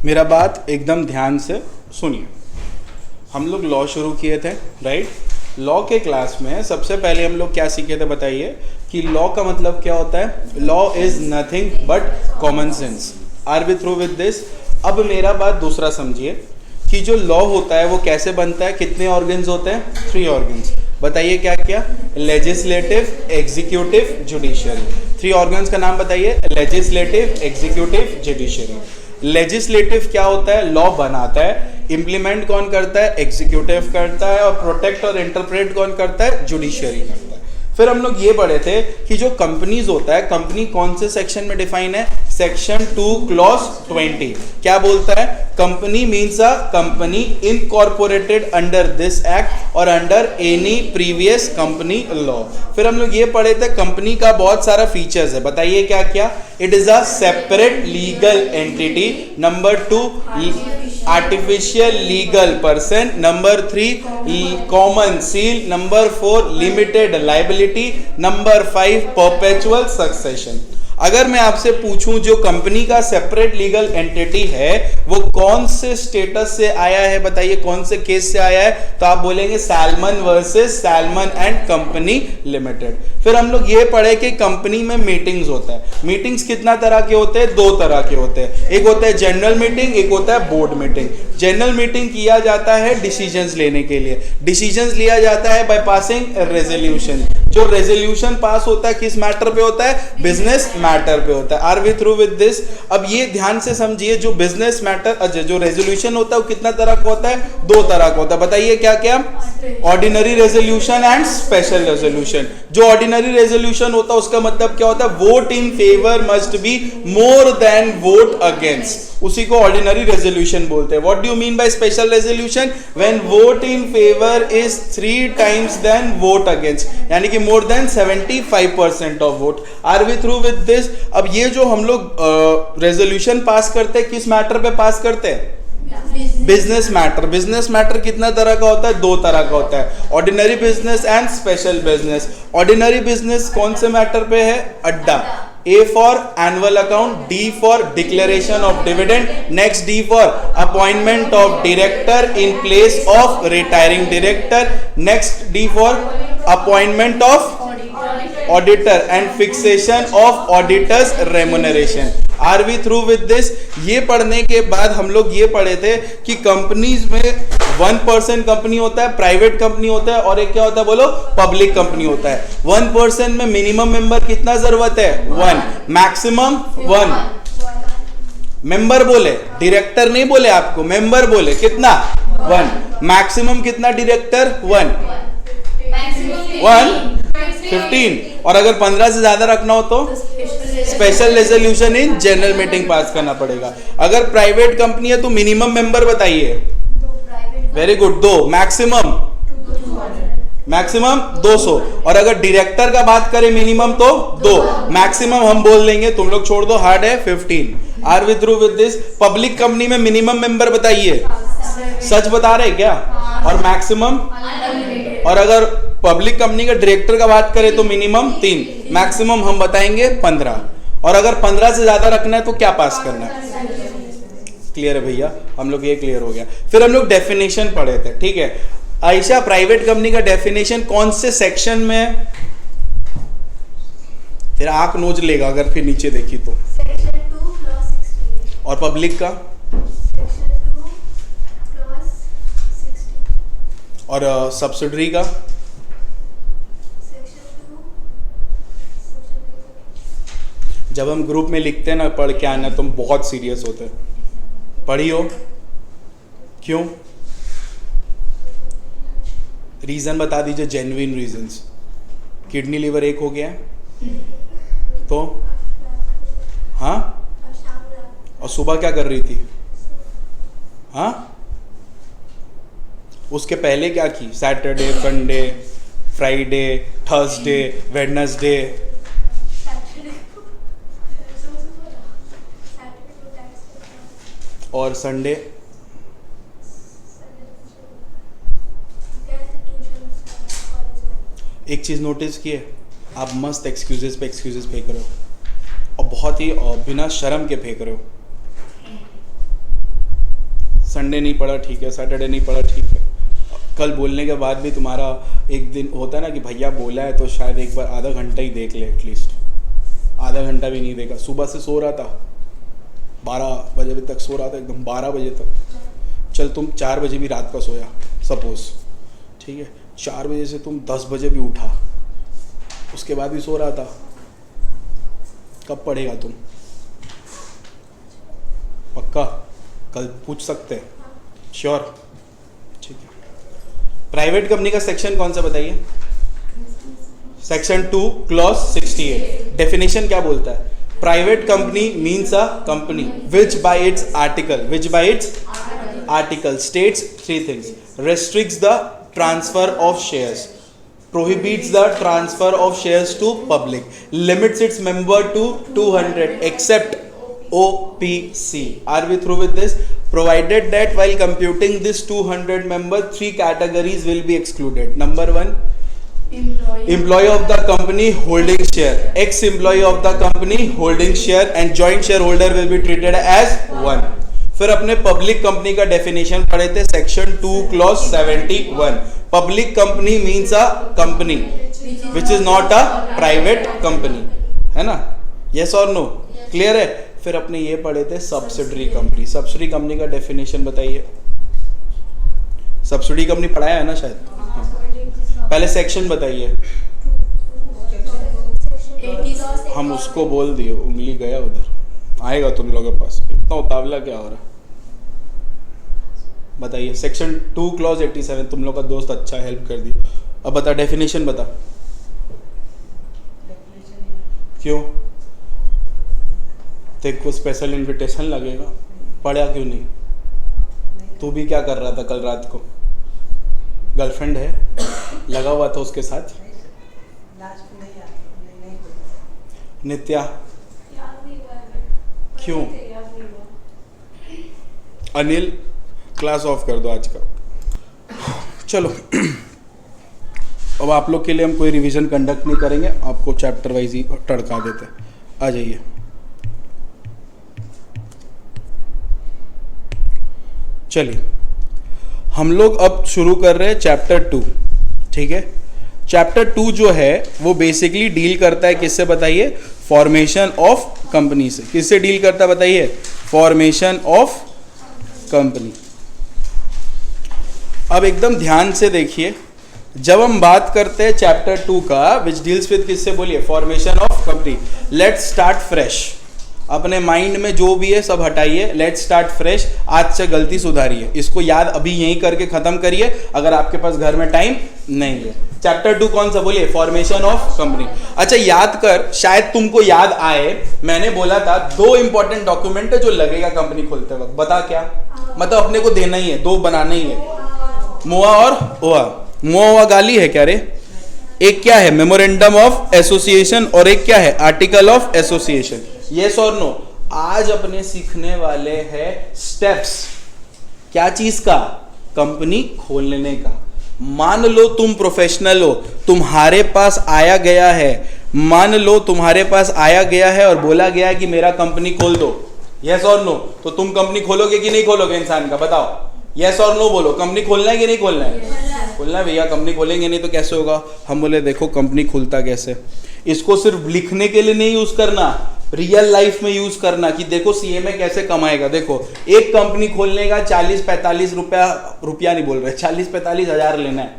मेरा बात एकदम ध्यान से सुनिए। हम लोग लॉ शुरू किए थे, राइट। लॉ के क्लास में सबसे पहले हम लोग क्या सीखे थे बताइए, कि लॉ का मतलब क्या होता है। Law is nothing but common sense. Are we through with this. अब मेरा बात दूसरा समझिए कि जो लॉ होता है वो कैसे बनता है, कितने ऑर्गन्स होते हैं, 3 ऑर्गन्स। बताइए क्या क्या, लेजिस्लेटिव, एग्जीक्यूटिव, जुडिशियरी। 3 ऑर्गन्स का नाम बताइए, लेजिस्लेटिव, एग्जीक्यूटिव, जुडिशियरी। लेजिस्लेटिव क्या होता है, लॉ बनाता है। इंप्लीमेंट कौन करता है, एग्जीक्यूटिव करता है। और प्रोटेक्ट और इंटरप्रेट कौन करता है, जुडिशियरी करता है। फिर हम लोग ये पढ़े थे कि जो कंपनीज होता है, कंपनी कौन से सेक्शन में डिफाइन है, सेक्शन 2 क्लॉज 20 क्या बोलता है, company means a company incorporated under this act और under any previous company law. फिर हम लोग ये पढ़े थे कंपनी का बहुत सारा फीचर्स है, बताइए क्या क्या। It is a separate legal entity. Number 2 artificial legal person. Number 3 common seal. Number 4 limited liability. Number 5 perpetual succession. अगर मैं आपसे पूछूं जो कंपनी का सेपरेट लीगल एंटिटी है वो कौन से स्टेटस से आया है, बताइए कौन से केस से आया है, तो आप बोलेंगे salmon versus salmon and company limited. फिर हम लोग ये पढ़े कि कंपनी में मीटिंग्स होता है। मीटिंग्स कितना तरह के होते हैं, 2 तरह के होते हैं। एक होता है जनरल मीटिंग, एक होता है बोर्ड मीटिंग। जनरल मीटिंग किया जाता है डिसीजंस लेने के लिए। डिसीजंस लिया जाता है बाय पासिंग रेजोल्यूशन। जो रेजोल्यूशन पास होता है किस मैटर पे होता है, बिजनेस मैटर पे होता है। Are we through with this. अब ये ध्यान से समझिए, जो बिजनेस मैटर जो रेजोल्यूशन होता है वो कितना तरह का होता है, 2 तरह का होता है। बताइए क्या क्या, ordinary resolution and special resolution. जो ऑर्डिनरी रेजोल्यूशन होता है उसका मतलब क्या होता है, vote in favour must be more than vote against, उसी को ऑर्डिनरी रेजोल्यूशन बोलते हैं। What do you mean by special resolution, when vote in favour is 3 times than vote against, यानी कि more than 75% of vote. Are we through with this. अब ये जो हम लोग रेजोल्यूशन पास करते हैं किस मैटर पे पास करते हैं, बिजनेस मैटर। बिजनेस मैटर कितना तरह का होता है, 2 तरह का होता है, ordinary business and special business. Ordinary business कौन से मैटर पे है, अड्डा। A for annual account, D for declaration of dividend, next D for appointment of director in place of retiring director, next D for appointment of auditor and fixation of auditor's remuneration. Are we through with this? ये पढ़ने के बाद हम लोग ये पढ़े थे कि कंपनीज में 1% कंपनी होता है, प्राइवेट कंपनी होता है, और एक क्या होता है बोलो, पब्लिक कंपनी होता है। 1% में मिनिमम मेंबर कितना जरूरत है, 1, मैक्सिमम 1 मेंबर बोले, डायरेक्टर नहीं बोले आपको, मेंबर बोले कितना, 1। मैक्सिमम कितना डायरेक्टर, 1 15। और अगर 15 से ज्यादा रखना हो तो special resolution in general meeting pass करना पड़ेगा। अगर प्राइवेट कंपनी है तो मिनिमम मेंबर बताइए, वेरी गुड, 2, मैक्सिमम 200। और अगर डायरेक्टर का बात करें मिनिमम तो 2, मैक्सिमम हम बोल देंगे, तुम लोग छोड़ दो, हार्ड है 15। Are we through with this. Public company में मिनिमम मेंबर बताइए, सच बता रहे क्या, और मैक्सिमम। और अगर पब्लिक कंपनी का डायरेक्टर का बात करें तो मिनिमम 3, मैक्सिमम हम बताएंगे 15। और अगर 15 से ज्यादा रखना है तो क्या पास करना है, क्लियर है भैया, हम लोग ये क्लियर हो गया। फिर हम लोग डेफिनेशन पढ़े थे, ठीक है। आयशा, प्राइवेट कंपनी का डेफिनेशन कौन से सेक्शन में है, फिर आंख नोच लेगा अगर फिर नीचे देखी तो। Section 2 clause 16। और पब्लिक का सेक्शन 2 क्लॉज 16। और सब्सिडरी का सेक्शन 2। जब हम ग्रुप में लिखते हैं ना पढ़ के आना, तुम बहुत सीरियस होते हैं। पढ़ी हो क्यों, रीजन बता दीजिए, जेन्युइन रीजंस। किडनी लीवर एक हो गया है तो, हाँ, और सुबह क्या कर रही थी, हाँ, उसके पहले क्या की, Saturday, Sunday, Friday, Thursday, Wednesday, और संडे एक चीज़ नोटिस की है, आप मस्त एक्सक्यूजेस पे एक्सक्यूजेस फेंक रहे हो, और बहुत ही बिना शर्म के फेंक रहे हो। संडे नहीं पढ़ा ठीक है, सैटरडे नहीं पढ़ा ठीक है, कल बोलने के बाद भी तुम्हारा एक दिन होता है ना कि भैया बोला है तो शायद एक बार आधा घंटा ही देख ले एटलीस्ट, आधा घंटा भी नहीं देखा। सुबह से सो रहा था 12 बजे तक सो रहा था एकदम 12 बजे तक, चल तुम 4 बजे भी रात का सोया सपोज, ठीक है, 4 बजे से तुम 10 बजे भी उठा, उसके बाद भी सो रहा था, कब पढ़ेगा तुम? पक्का कल पूछ सकते हैं? श्योर? ठीक है। प्राइवेट कंपनी का सेक्शन कौन सा बताइए? Section 2 clause 68। डेफिनेशन क्या बोलता है? Private company means a company which bye it's article states 3 things: restricts the transfer of shares, prohibits the transfer of shares to public, limits its member to 200 except OPC. Are we through with this? Provided that while computing this 200 member, 3 categories will be excluded. Number 1, employee of the company holding share, ex-employee of the company holding share, and joint shareholder will be treated as one. फिर अपने public company का definition पढ़े थे, section 2 clause 71। Public company means a company which is not a private company, है ना? Yes और no? Clear है? फिर अपने ये पढ़े थे सब्सिडरी कंपनी। सब्सिडरी कंपनी का डेफिनेशन बताइए। सब्सिडी कंपनी पढ़ाया है ना शायद? हाँ। पहले सेक्शन बताइए। हम उसको बोल दिए, उंगली गया उधर, आएगा तुम लोगों के पास। इतना उतावला क्या हो रहा है? बताइए। Section 2 clause 87। तुम लोग का दोस्त अच्छा हेल्प कर दिया। अब बता, डेफिनेशन बता। क्यों? तेरे को स्पेशल इनविटेशन लगेगा? पढ़ा क्यों नहीं? तू भी क्या कर रहा था कल रात को? गर्लफ्रेंड है? लगा हुआ था उसके साथ? नित्या क्यों? अनिल क्लास ऑफ कर दो आज का। चलो अब आप लोग के लिए हम कोई रिवीजन कंडक्ट नहीं करेंगे, आपको चैप्टर वाइज ही टड़का देते हैं। आ जाइए। चलिए हम लोग अब शुरू कर रहे हैं चैप्टर 2। ठीक है, चैप्टर 2 जो है वो बेसिकली डील करता है किससे बताइए? फॉर्मेशन ऑफ कंपनी से। किससे डील करता है बताइए? Formation of company. अब एकदम ध्यान से देखिए, जब हम बात करते हैं चैप्टर 2 का विच डील्स विद किससे बोलिए? Formation of company. Let's start fresh. अपने माइंड में जो भी है सब हटाइए, लेट्स स्टार्ट फ्रेश। आज से गलती सुधारिए, इसको याद अभी यहीं करके खत्म करिए अगर आपके पास घर में टाइम नहीं है। चैप्टर 2 कौन सा बोलिए? Formation of company. अच्छा याद कर, शायद तुमको याद आए, मैंने बोला था 2 इंपॉर्टेंट डॉक्यूमेंट है जो लगेगा कंपनी खोलते वक्त। बता क्या? मतलब अपने को देना ही है, 2 बनाना ही है, मोआ और ओआ। मोआ ओआ गाली है क्या रे? एक क्या है? मेमोरेंडम ऑफ एसोसिएशन, और एक क्या है? Article of association. यस और नो? आज अपने सीखने वाले हैं स्टेप्स। क्या चीज का? कंपनी खोलने का। मान लो तुम प्रोफेशनल हो, तुम्हारे पास आया गया है, मान लो तुम्हारे पास आया गया है और बोला गया है कि मेरा कंपनी खोल दो। यस और नो? तो तुम कंपनी खोलोगे कि नहीं खोलोगे? इंसान का बताओ, यस और नो बोलो। कंपनी खोलना है कि नहीं खोलना है? खोलना है भैया। कंपनी खोलेंगे नहीं तो कैसे होगा? हम बोले देखो कंपनी खुलता कैसे। इसको सिर्फ लिखने के लिए नहीं यूज करना, रियल लाइफ में यूज करना कि देखो सीए में कैसे कमाएगा। देखो एक कंपनी खोलने का 40-45 रुपया नहीं बोल रहे, 40-45 हज़ार लेना है।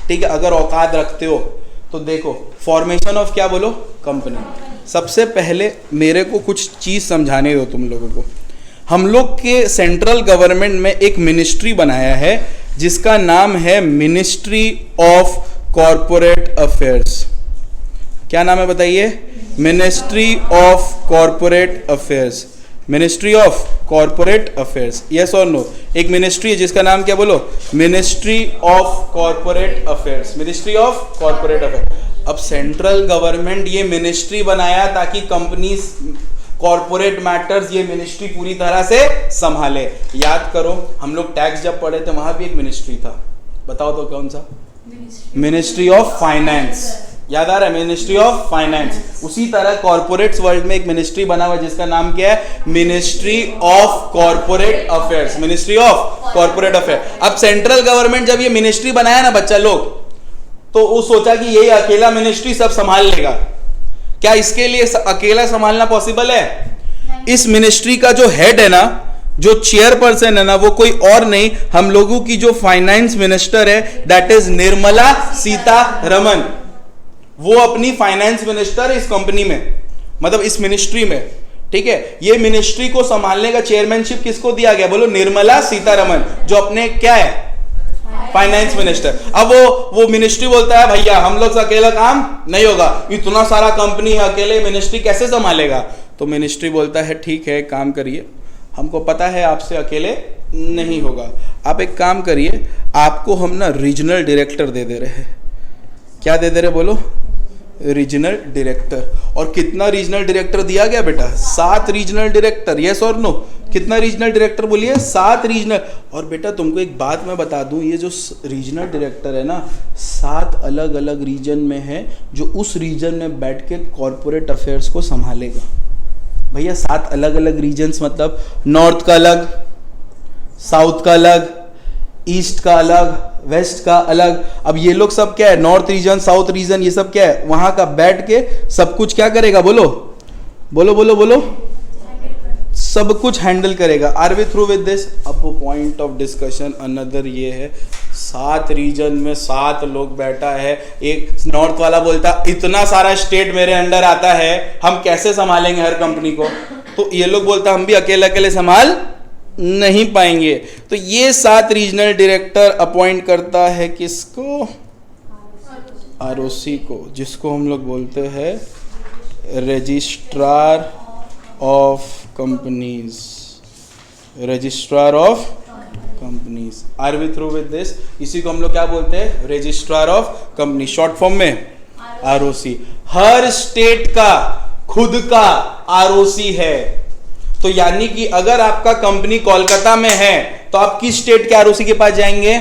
ठीक है, अगर औकात रखते हो तो देखो फॉर्मेशन ऑफ क्या बोलो? कंपनी। सबसे पहले मेरे को कुछ चीज समझाने दो तुम लोगों को। हम लोग के सेंट्रल गवर्नमेंट में एक मिनिस्ट्री बनाया है जिसका नाम है मिनिस्ट्री ऑफ कॉरपोरेट अफेयर्स। क्या नाम है बताइए? Ministry of corporate affairs. Ministry of corporate affairs. Yes और नो? एक मिनिस्ट्री है जिसका नाम क्या बोलो? Ministry of corporate affairs. Ministry of corporate affairs. अब सेंट्रल गवर्नमेंट ये मिनिस्ट्री बनाया ताकि कंपनीज कॉरपोरेट मैटर्स ये मिनिस्ट्री पूरी तरह से संभाले। याद करो हम लोग टैक्स जब पढ़े थे वहां भी एक मिनिस्ट्री था, बताओ तो कौन सा? Ministry of finance. याद आ रहा है, मिनिस्ट्री ऑफ फाइनेंस। उसी तरह कॉर्पोरेट्स वर्ल्ड में एक मिनिस्ट्री बना हुआ जिसका नाम क्या है, ministry of corporate affairs, ministry of corporate affair. अब सेंट्रल गवर्नमेंट जब ये मिनिस्ट्री बनाया ना बच्चा लोग, तो वो सोचा कि यही अकेला मिनिस्ट्री सब संभाल लेगा। क्या इसके लिए अकेला संभालना पॉसिबल है? इस मिनिस्ट्री का जो हेड है ना, जो चेयरपर्सन है ना, वो कोई और नहीं, हम लोगों की जो फाइनेंस मिनिस्टर है, दैट इज निर्मला सीतारमण। वो अपनी फाइनेंस मिनिस्टर है इस कंपनी में, मतलब इस मिनिस्ट्री में, ठीक है। ये मिनिस्ट्री को संभालने का चेयरमैनशिप किसको दिया गया, बोलो, निर्मला सीतारमण, जो अपने क्या है, फाइनेंस मिनिस्टर। अब वो मिनिस्ट्री बोलता है भैया हम लोग से अकेला काम नहीं होगा, इतना सारा कंपनी है, अकेले मिनिस्ट्री कैसे संभालेगा? तो मिनिस्ट्री बोलता है ठीक है, काम करिए, हमको पता है आपसे अकेले नहीं होगा, आप एक काम करिए, आपको हम ना रीजनल डायरेक्टर दे रहे हैं। क्या दे रहे, बोलो, रीजनल डायरेक्टर। और कितना रीजनल डायरेक्टर दिया गया बेटा? 7 रीजनल डायरेक्टर, यस और नो? कितना रीजनल डायरेक्टर बोलिए? 7 रीजनल। और बेटा तुमको एक बात मैं बता दूं, ये जो रीजनल डायरेक्टर है ना, 7 अलग अलग रीजन में है, जो उस रीजन में बैठ के कॉर्पोरेट अफेयर्स को संभालेगा। भैया 7 अलग अलग रीजन्स मतलब नॉर्थ का अलग, साउथ का अलग, ईस्ट का अलग, वेस्ट का अलग। अब ये लोग सब क्या है, नॉर्थ रीजन, साउथ रीजन, ये सब क्या है, वहां का बैठ के सब कुछ क्या करेगा, बोलो बोलो बोलो बोलो, सब कुछ हैंडल करेगा। Are we through with this? अब पॉइंट ऑफ डिस्कशन अनदर ये है, 7 रीजन में 7 लोग बैठा है। एक नॉर्थ वाला बोलता इतना सारा स्टेट मेरे अंडर आता है, हम कैसे संभालेंगे हर कंपनी को? तो ये लोग बोलता हम भी अकेले अकेले संभाल नहीं पाएंगे। तो ये 7 रीजनल डायरेक्टर अपॉइंट करता है किसको? आरओसी को, जिसको हम लोग बोलते हैं registrar of companies, registrar of companies. Are we through with this? इसी को हम लोग क्या बोलते हैं, registrar of company, short form में आरओसी। हर स्टेट का खुद का आरओसी है। तो यानी कि अगर आपका कंपनी कोलकाता में है तो आप किस स्टेट के आरओसी के पास जाएंगे?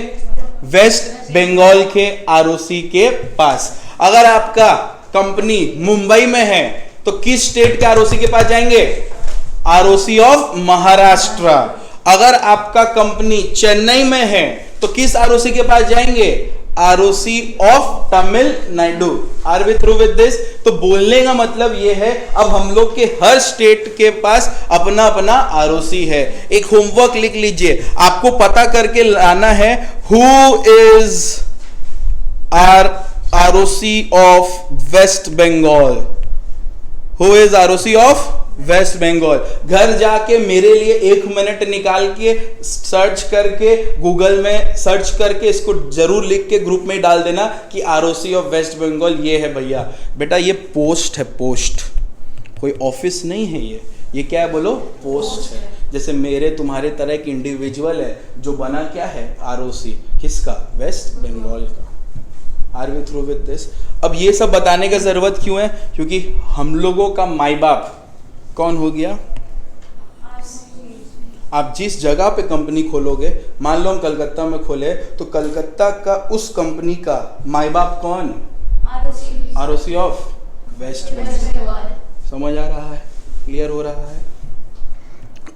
वेस्ट बंगाल के आरओसी के पास। अगर आपका कंपनी मुंबई में है तो किस स्टेट के आरओसी के पास जाएंगे? ROC of Maharashtra. अगर आपका कंपनी चेन्नई में है तो किस आरओसी के पास जाएंगे? ROC of Tamil Nadu. Are we through with this? तो बोलने का मतलब ये है, अब हम लोग के हर स्टेट के पास अपना अपना आरओसी है। एक होमवर्क लिख लीजिए, आपको पता करके लाना है who is ROC of West Bengal, who is ROC of West Bengal. घर जाके मेरे लिए 1 मिनट निकाल के सर्च करके, गूगल में सर्च करके इसको जरूर लिख के ग्रुप में डाल देना कि आरओसी ऑफ वेस्ट बंगाल ये है भैया। बेटा ये पोस्ट है, पोस्ट, कोई ऑफिस नहीं है ये क्या है, बोलो, पोस्ट है। जैसे मेरे तुम्हारे तरह एक इंडिविजुअल है जो बना क्या है, आरओसी, किसका? वेस्ट बंगाल का। Are we through with this? अब ये सब बताने का जरूरत क्यों है? क्योंकि हम लोगों का माई बाप कौन हो गया? आप जिस जगह पे कंपनी खोलोगे, मान लो हम कलकत्ता में खोले, तो कलकत्ता का उस कंपनी का माई बाप कौन? ROC of West Bengal. समझ आ रहा है? क्लियर हो रहा है?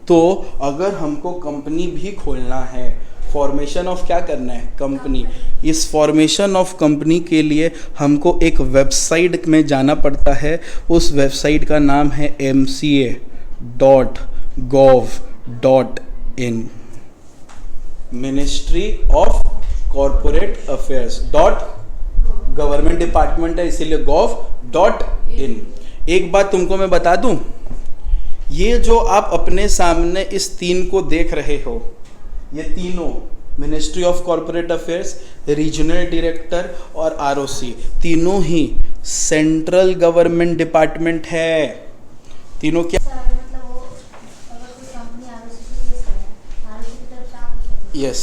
तो अगर हमको कंपनी भी खोलना है, फॉर्मेशन ऑफ क्या करना है, कंपनी, इस फॉर्मेशन ऑफ कंपनी के लिए हमको एक वेबसाइट में जाना पड़ता है। उस वेबसाइट का नाम है mca.gov.in, ministry of corporate affairs government department है इसीलिए gov.in। एक बात तुमको मैं बता दूं, ये जो आप अपने सामने इस 3 को देख रहे हो, ये तीनों, ministry of corporate affairs, regional director और आरओसी, तीनों ही सेंट्रल गवर्नमेंट डिपार्टमेंट है। तीनों क्या? मतलब वो अगर कोई कंपनी आरओसी से केस करे, आरओसी की तरफ से आप पूछोगे? यस,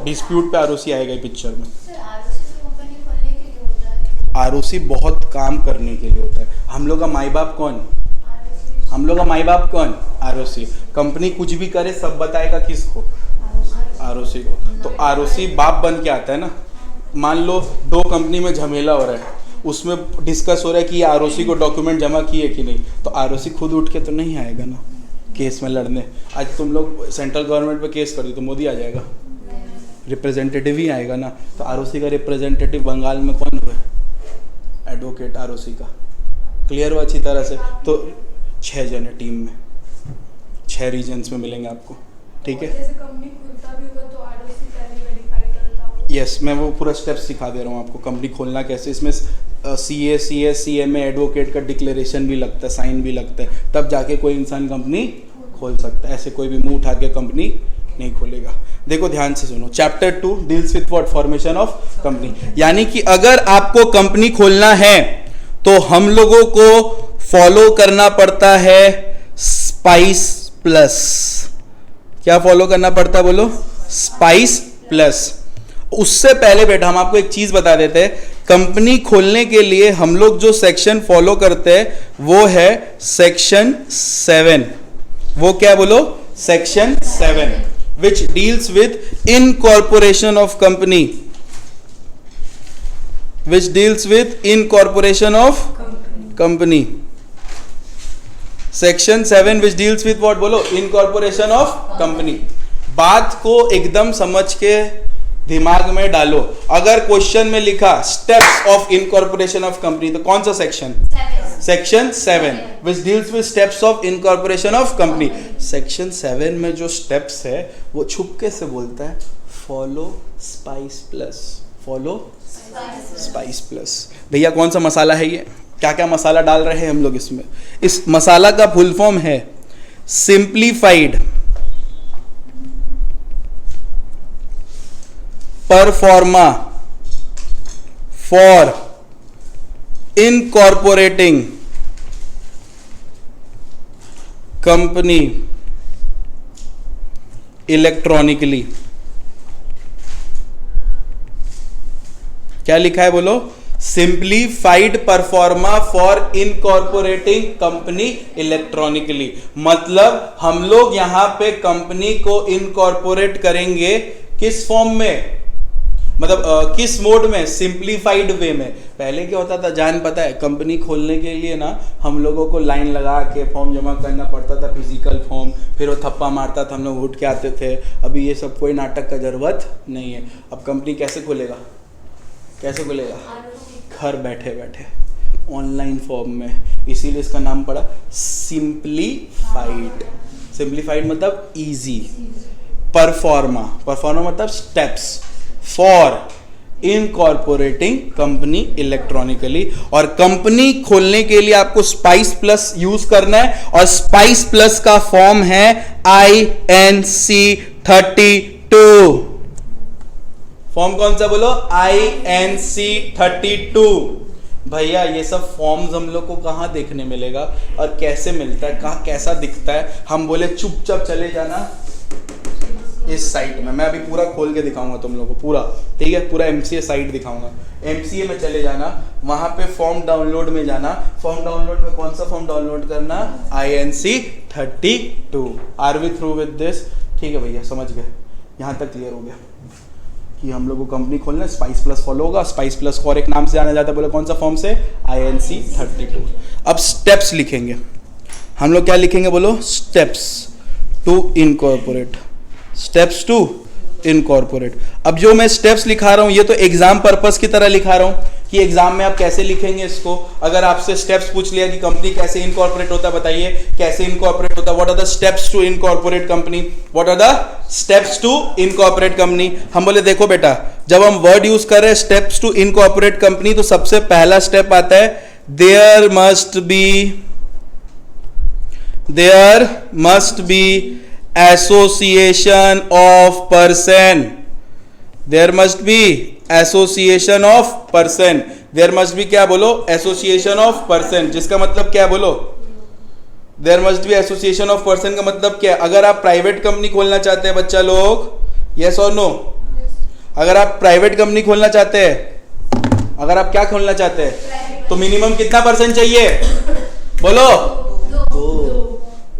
डिस्प्यूट पे आरओसी आएगा पिक्चर में। सर आरओसी तो कंपनी खोलने के लिए होता है। आरओसी बहुत काम करने के लिए होता है। हम लोग का माई बाप कौन? हम लोग का माई बाप कौन? आरओसी। कंपनी कुछ भी करे सब बताएगा किसको? आरओसी को। तो आरओसी बाप बन के आता है ना। मान लो 2 कंपनी में झमेला हो रहा है, उसमें डिस्कस हो रहा है कि आरओसी को डॉक्यूमेंट जमा किए कि नहीं, तो आरओसी खुद उठ के तो नहीं आएगा ना केस में लड़ने। आज तुम लोग सेंट्रल गवर्नमेंट पे केस कर दी तो मोदी आ जाएगा, रिप्रेजेंटेटिव ही आएगा ना। तो आरओसी का रिप्रेजेंटेटिव बंगाल में कौन हुआ? एडवोकेट आरओसी का। क्लियर हुआ अच्छी तरह से? तो 6 जने टीम में, 6 रीजन्स में मिलेंगे आपको, ठीक है। जैसे कंपनी खुलता भी होगा तो आरओसी पहले वेरीफाई करता होगा। यस, मैं वो पूरा स्टेप सिखा दे रहा हूँ आपको, कंपनी खोलना कैसे। इसमें CA, CS, CMA, एडवोकेट का डिक्लेरेशन भी लगता है, साइन भी लगता है, तब जाके कोई इंसान कंपनी खोल सकता है। ऐसे कोई भी मुंह उठा के कंपनी नहीं खोलेगा। देखो ध्यान से सुनो, chapter 2 deals with what? Formation of company. यानी कि अगर आपको कंपनी खोलना है तो हम लोगों को फॉलो करना पड़ता है स्पाइस प्लस। क्या फॉलो करना पड़ता है बोलो? Spice plus. उससे पहले बेटा हम आपको एक चीज बता देते हैं, कंपनी खोलने के लिए हम लोग जो सेक्शन फॉलो करते हैं वो है सेक्शन 7। वो क्या बोलो? Section 7 which deals with incorporation of company, which deals with incorporation of company. Section 7 which deals with what बोलो? Incorporation of company. बात को एकदम समझ के दिमाग में डालो। अगर क्वेश्चन में लिखा steps of incorporation of company तो कौन सा section? Section 7 which deals with steps of incorporation of company. Section 7 में जो स्टेप्स है वो छुपके से बोलता है follow spice plus, follow spice plus. भैया कौन सा मसाला है ये? क्या क्या मसाला डाल रहे हैं हम लोग इसमें? इस मसाला का फुल फॉर्म है simplified pro forma for incorporating company electronically. क्या लिखा है बोलो? Simplified pro forma for incorporating company electronically. मतलब हम लोग यहां पे कंपनी को इनकॉर्पोरेट करेंगे किस फॉर्म में? मतलब किस मोड में? सिंप्लीफाइड वे में। पहले क्या होता था जान पता है? कंपनी खोलने के लिए ना हम लोगों को लाइन लगा के फॉर्म जमा करना पड़ता था, फिजिकल फॉर्म, फिर वो थप्पा मारता था, हम लोग उठ के आते थे। अभी ये सब कोई नाटक का जरूरत नहीं है। अब कंपनी कैसे खुलेगा? कैसे खुलेगा? घर बैठे बैठे ऑनलाइन फॉर्म में। इसीलिए इसका नाम पड़ा सिंप्लीफाइड। सिंप्लीफाइड मतलब इजी। परफॉर्मा, परफॉर्मा मतलब steps for incorporating company electronically. और कंपनी खोलने के लिए आपको स्पाइस प्लस यूज करना है, और स्पाइस प्लस का फॉर्म है INC 32। फॉर्म कौन सा बोलो? INC 32। भैया ये सब फॉर्म्स हम लोग को कहाँ देखने मिलेगा और कैसे मिलता है, कहाँ कैसा दिखता है? हम बोले चुपचाप चले जाना इस साइट में। मैं अभी पूरा खोल के दिखाऊंगा तुम लोगों को पूरा, ठीक है? पूरा MCA साइट दिखाऊंगा। MCA में चले जाना, वहां पे फॉर्म डाउनलोड में जाना। फॉर्म डाउनलोड में कौन सा फॉर्म डाउनलोड करना? INC 32। Are we through with this? ठीक है भैया, समझ गए? यहाँ तक क्लियर हो गया कि हम लोग को कंपनी खोलना है, स्पाइस प्लस फॉलो होगा। स्पाइस प्लस को और एक नाम से जाना जाता है, बोले कौन सा फॉर्म से? INC 32। अब स्टेप्स लिखेंगे हम लोग। क्या लिखेंगे बोलो? Steps to incorporate, steps to incorporate. अब जो मैं स्टेप्स लिखा रहा हूं ये तो एग्जाम पर्पस की तरह लिखा रहा हूं कि एग्जाम में आप कैसे लिखेंगे इसको। अगर आपसे स्टेप्स पूछ लिया कि कंपनी कैसे इनकॉर्पोरेट होता है, बताइए कैसे इनकॉर्पोरेट होता है? What are the steps to incorporate company? What are the steps to incorporate company? हम बोले देखो बेटा, जब हम वर्ड यूज कर रहे हैं स्टेप्स टू इनकॉर्पोरेट कंपनी, तो सबसे पहला स्टेप आता है there must be association of person. There must be association of person. There must be क्या बोलो? Association of person. जिसका मतलब क्या बोलो? There must be association of person का मतलब क्या है? अगर आप प्राइवेट कंपनी खोलना चाहते हैं बच्चा लोग, यस और नो? अगर आप प्राइवेट कंपनी खोलना चाहते हैं, अगर आप क्या खोलना चाहते हैं, तो मिनिमम कितना % चाहिए बोलो? 2।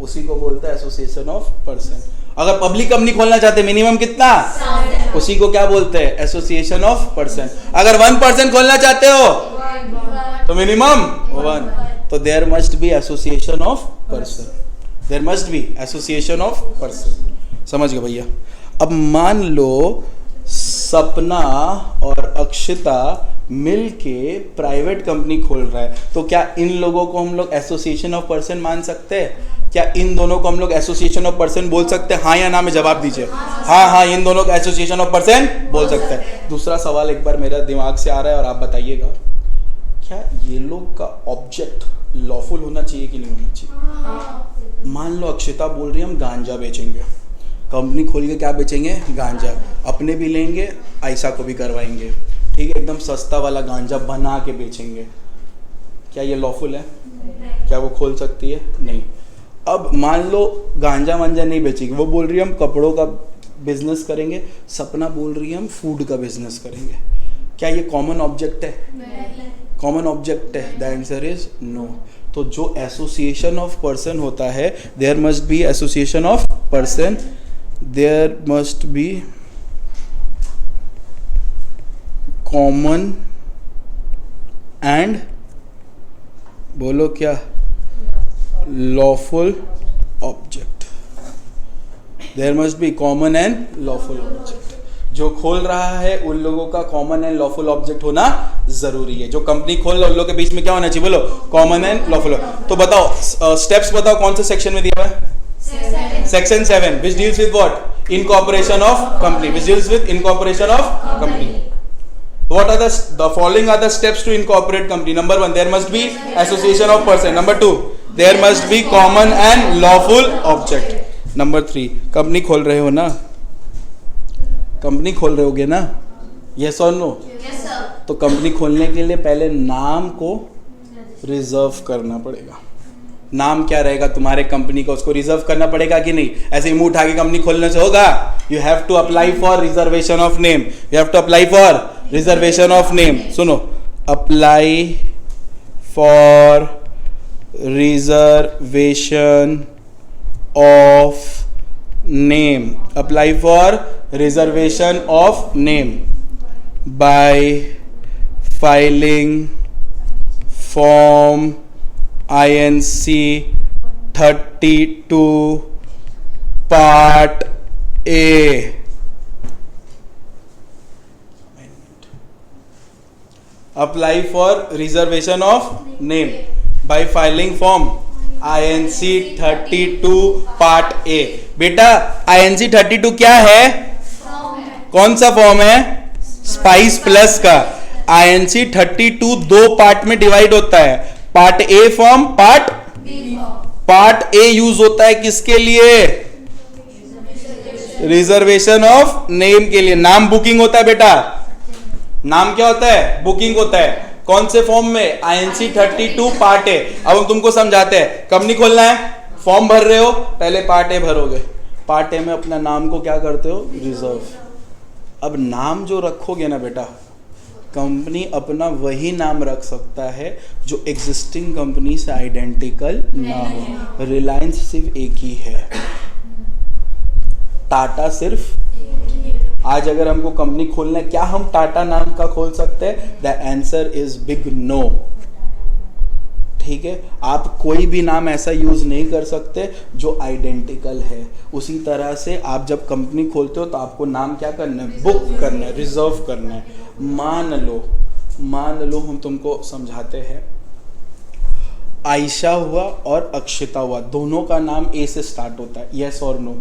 उसी को बोलता है एसोसिएशन ऑफ पर्सन। अगर पब्लिक कंपनी खोलना चाहते हैं मिनिमम कितना? उसी को क्या बोलते हैं? Association of person. अगर 1% खोलना चाहते हो तो मिनिमम 1, तो there must be association of person, there must be association of person. समझ गए भैया? अब मान लो सपना और अक्षिता मिल के प्राइवेट कंपनी खोल रहा है, तो क्या इन लोगों को हम लोग एसोसिएशन ऑफ पर्सन मान सकते हैं? क्या इन दोनों को हम लोग एसोसिएशन ऑफ पर्सन बोल सकते हैं? हाँ या ना में जवाब दीजिए। हाँ, इन दोनों को एसोसिएशन ऑफ पर्सन बोल सकते हैं। दूसरा सवाल एक बार मेरा दिमाग से आ रहा है और आप बताइएगा, क्या ये लोग का ऑब्जेक्ट लॉफुल होना चाहिए कि नहीं होना चाहिए? मान लो अक्षिता बोल रही है हम गांजा बेचेंगे, कंपनी खोल के क्या बेचेंगे? गांजा। अपने भी लेंगे, आयशा को भी करवाएंगे, ठीक है, एकदम सस्ता वाला गांजा बना के बेचेंगे। क्या ये लॉफुल है? क्या वो खोल सकती है? नहीं। अब मान लो गांजा वांजा नहीं बेचेंगे, वो बोल रही है हम कपड़ों का बिजनेस करेंगे, सपना बोल रही है हम फूड का बिजनेस करेंगे। क्या ये कॉमन ऑब्जेक्ट है? कॉमन ऑब्जेक्ट है? The answer is no. तो जो एसोसिएशन ऑफ पर्सन होता है, there must be association of person, there must be common and बोलो क्या, lawful object. There must be common and lawful object. जो खोल रहा है उन लोगों का कॉमन एंड लॉफुल ऑब्जेक्ट होना जरूरी है। जो कंपनी खोल रहा है उन लोगों के बीच में क्या होना चाहिए? बोलो, कॉमन एंड लॉफुल। तो बताओ स्टेप्स बताओ, कौन से सेक्शन में दिया हुआ है? Section 7 which deals with what? Incorporation of company, which deals with incorporation of company. What are the following are the steps to incorporate company? Number 1, there must be association of person. Number 2, there must be common and lawful object. Number 3, company खोल रहे हो ना? Company खोल रहे होगे ना? Yes or no? Yes sir. तो company खोलने के लिए पहले नाम को रिजर्व करना पड़ेगा। नाम क्या रहेगा तुम्हारे कंपनी का, उसको रिजर्व करना पड़ेगा कि नहीं? ऐसे ही मुंह उठा के कंपनी खोलने से होगा? You have to apply for reservation of name, you have to apply for reservation of name. सुनो, apply for reservation of name, apply for reservation of name by filing form INC 32 Part A। Apply for reservation of name by filing form INC 32 Part A। बेटा INC 32 क्या है? कौन सा form है? Spice plus का। INC 32 दो part में divide होता है, part A form, part A use होता है किसके लिए? रिजर्वेशन ऑफ नेम के लिए। नाम बुकिंग होता है बेटा, नाम क्या होता है? बुकिंग होता है। कौन से फॉर्म में? INC 32 part A. अब हम तुमको समझाते हैं, कंपनी खोलना है, फॉर्म भर रहे हो, पहले पार्ट ए भरोगे, पार्ट ए में अपना नाम को क्या करते हो? रिजर्व। अब नाम जो रखोगे ना बेटा, कंपनी अपना वही नाम रख सकता है जो एग्जिस्टिंग कंपनी से आइडेंटिकल ना हो। रिलायंस सिर्फ एक ही है, टाटा सिर्फ। आज अगर हमको कंपनी खोलना है, क्या हम टाटा नाम का खोल सकते हैं? The answer is big no. ठीक है, आप कोई भी नाम ऐसा यूज नहीं कर सकते जो आइडेंटिकल है। उसी तरह से आप जब कंपनी खोलते हो तो आपको नाम क्या करना है? बुक करना है, रिजर्व करना है। मान लो हम तुमको समझाते हैं, आयशा हुआ और अक्षिता हुआ, दोनों का नाम ए से स्टार्ट होता है, यस और नो?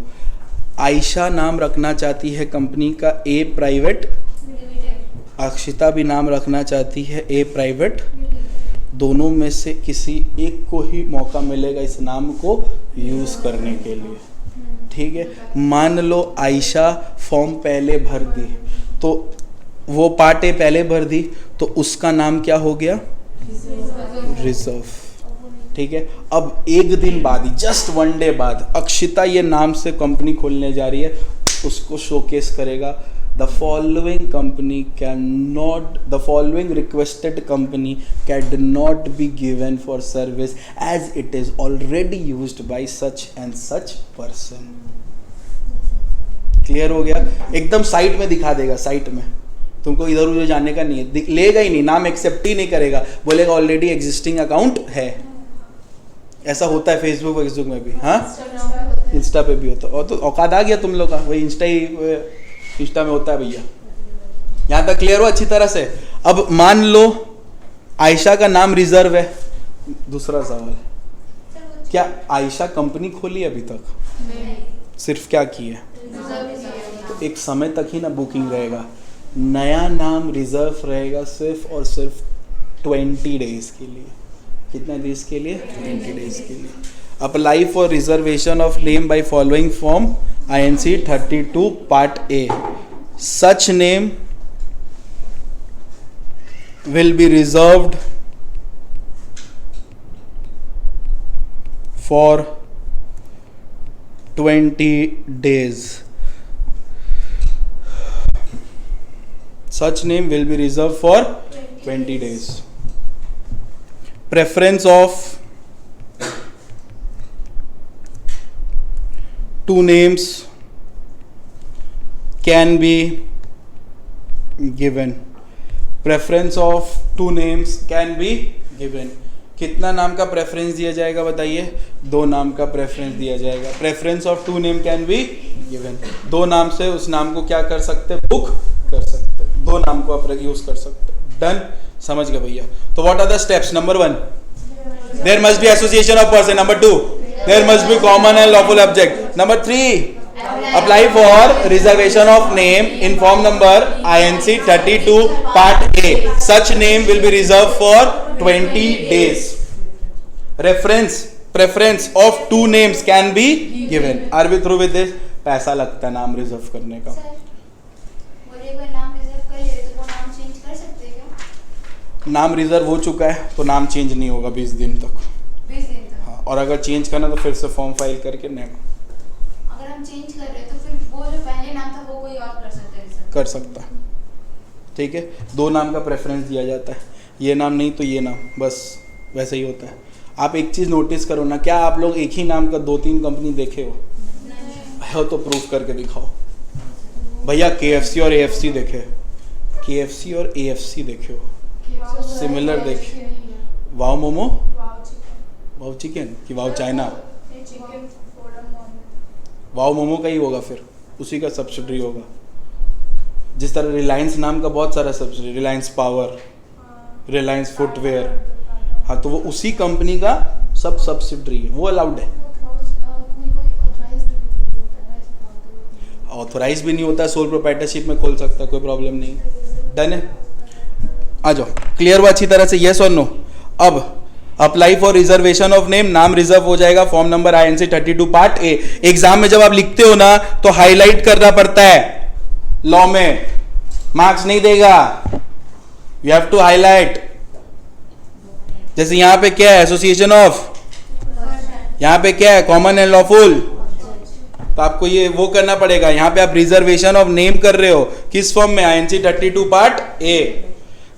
आयशा नाम रखना चाहती है कंपनी का ए प्राइवेट, अक्षिता भी नाम रखना चाहती है ए प्राइवेट। दोनों में से किसी एक को ही मौका मिलेगा इस नाम को यूज करने के लिए। ठीक है, मान लो आयशा फॉर्म पहले भर दी, तो वो पार्ट ए पहले भर दी, तो उसका नाम क्या हो गया? रिजर्व। ठीक है, अब एक दिन बाद ही, जस्ट 1 डे बाद, अक्षिता ये नाम से कंपनी खोलने जा रही है, उसको शोकेस करेगा, the following requested company cannot be given for service as it is already used by such and such person। Clear हो गया? एकदम साइट में दिखा देगा, साइट में तुमको इधर उधर जाने का नहीं है, लेगा ही नहीं, नाम एक्सेप्ट ही नहीं करेगा, बोलेगा ऑलरेडी एग्जिस्टिंग अकाउंट है। ऐसा होता है फेसबुक में भी, हाँ इंस्टा पे भी होता है। और तो औकात आ गया तुम लोग का, वही इंस्टा में होता है भैया। यहाँ तक क्लियर हो अच्छी तरह से। अब मान लो आयशा का नाम रिजर्व है। दूसरा सवाल, क्या आयशा कंपनी खोली अभी तक? सिर्फ क्या की है? तो एक समय तक ही ना बुकिंग रहेगा, नया नाम रिजर्व रहेगा सिर्फ और सिर्फ 20 डेज के लिए। कितने डेज के लिए? 20 डेज के लिए। Apply for reservation of name by following form INC 32 part A। Such name will be reserved for 20 days. Such name will be reserved for 20 days. Preference of two names can be given. Preference of two names can be given. कितना नाम का preference दिया जाएगा बताइए? 2 नाम का preference दिया जाएगा। Preference of 2 name can be given. 2 नाम से उस नाम को क्या कर सकते? बुक कर सकते। 2 नाम को आप यूज कर सकते। डन, समझ गए भैया? तो what are the steps? Number 1, there must be association of person. Number 2, there must be common and lawful object. Number 3, apply for reservation of name in form number INC 32 part A. Such name will be reserved for 20 days. Preference of 2 names can be given. Are we through with this? पैसा लगता है नाम reserve करने का। नाम reserve हो चुका है तो नाम चेंज नहीं होगा 20 दिन तक। 20 दिन तक। हाँ, और अगर चेंज करना तो फिर से फॉर्म फाइल करके नया अगर हम चेंज कर रहे हैं तो फिर वो जो पहले नाम था वो कोई और कर सकता है? कर सकता है। ठीक है, 2 नाम का प्रेफरेंस दिया जाता है, ये नाम नहीं तो ये नाम, बस वैसे ही होता है। आप एक चीज़ नोटिस करो ना, क्या आप लोग एक ही नाम का 2-3 कंपनी देखे हो? है तो प्रूफ करके दिखाओ भैया। KFC और AFC देखे? KFC और AFC देखे हो? सिमिलर देखे? वाव मोमो, वाव चिकन कि वाव चाइना? वाव मोमो का ही होगा, फिर उसी का सब्सिडरी होगा। जिस तरह रिलायंस नाम का बहुत सारा subsidiary, Reliance power, Reliance footwear, हाँ तो वो उसी कंपनी का सब सब्सिडरी है, वो अलाउड है। ऑथोराइज भी नहीं होता है, सोल प्रोप्राइटरशिप में खोल सकता है, कोई प्रॉब्लम नहीं। डन है, आ जाओ। क्लियर हुआ अच्छी तरह से? यस और नो? अब apply for reservation of name, नाम रिजर्व हो जाएगा form number INC 32 part A। Exam में जब आप लिखते हो ना तो हाईलाइट करना पड़ता है, लॉ में मार्क्स नहीं देगा, यू हैव टू हाईलाइट। जैसे यहां पे क्या है? एसोसिएशन ऑफ, यहां पे क्या है? Common and lawful. तो आपको ये वो करना पड़ेगा। यहां पे आप रिजर्वेशन ऑफ नेम कर रहे हो, किस फॉर्म में? INC 32 part A।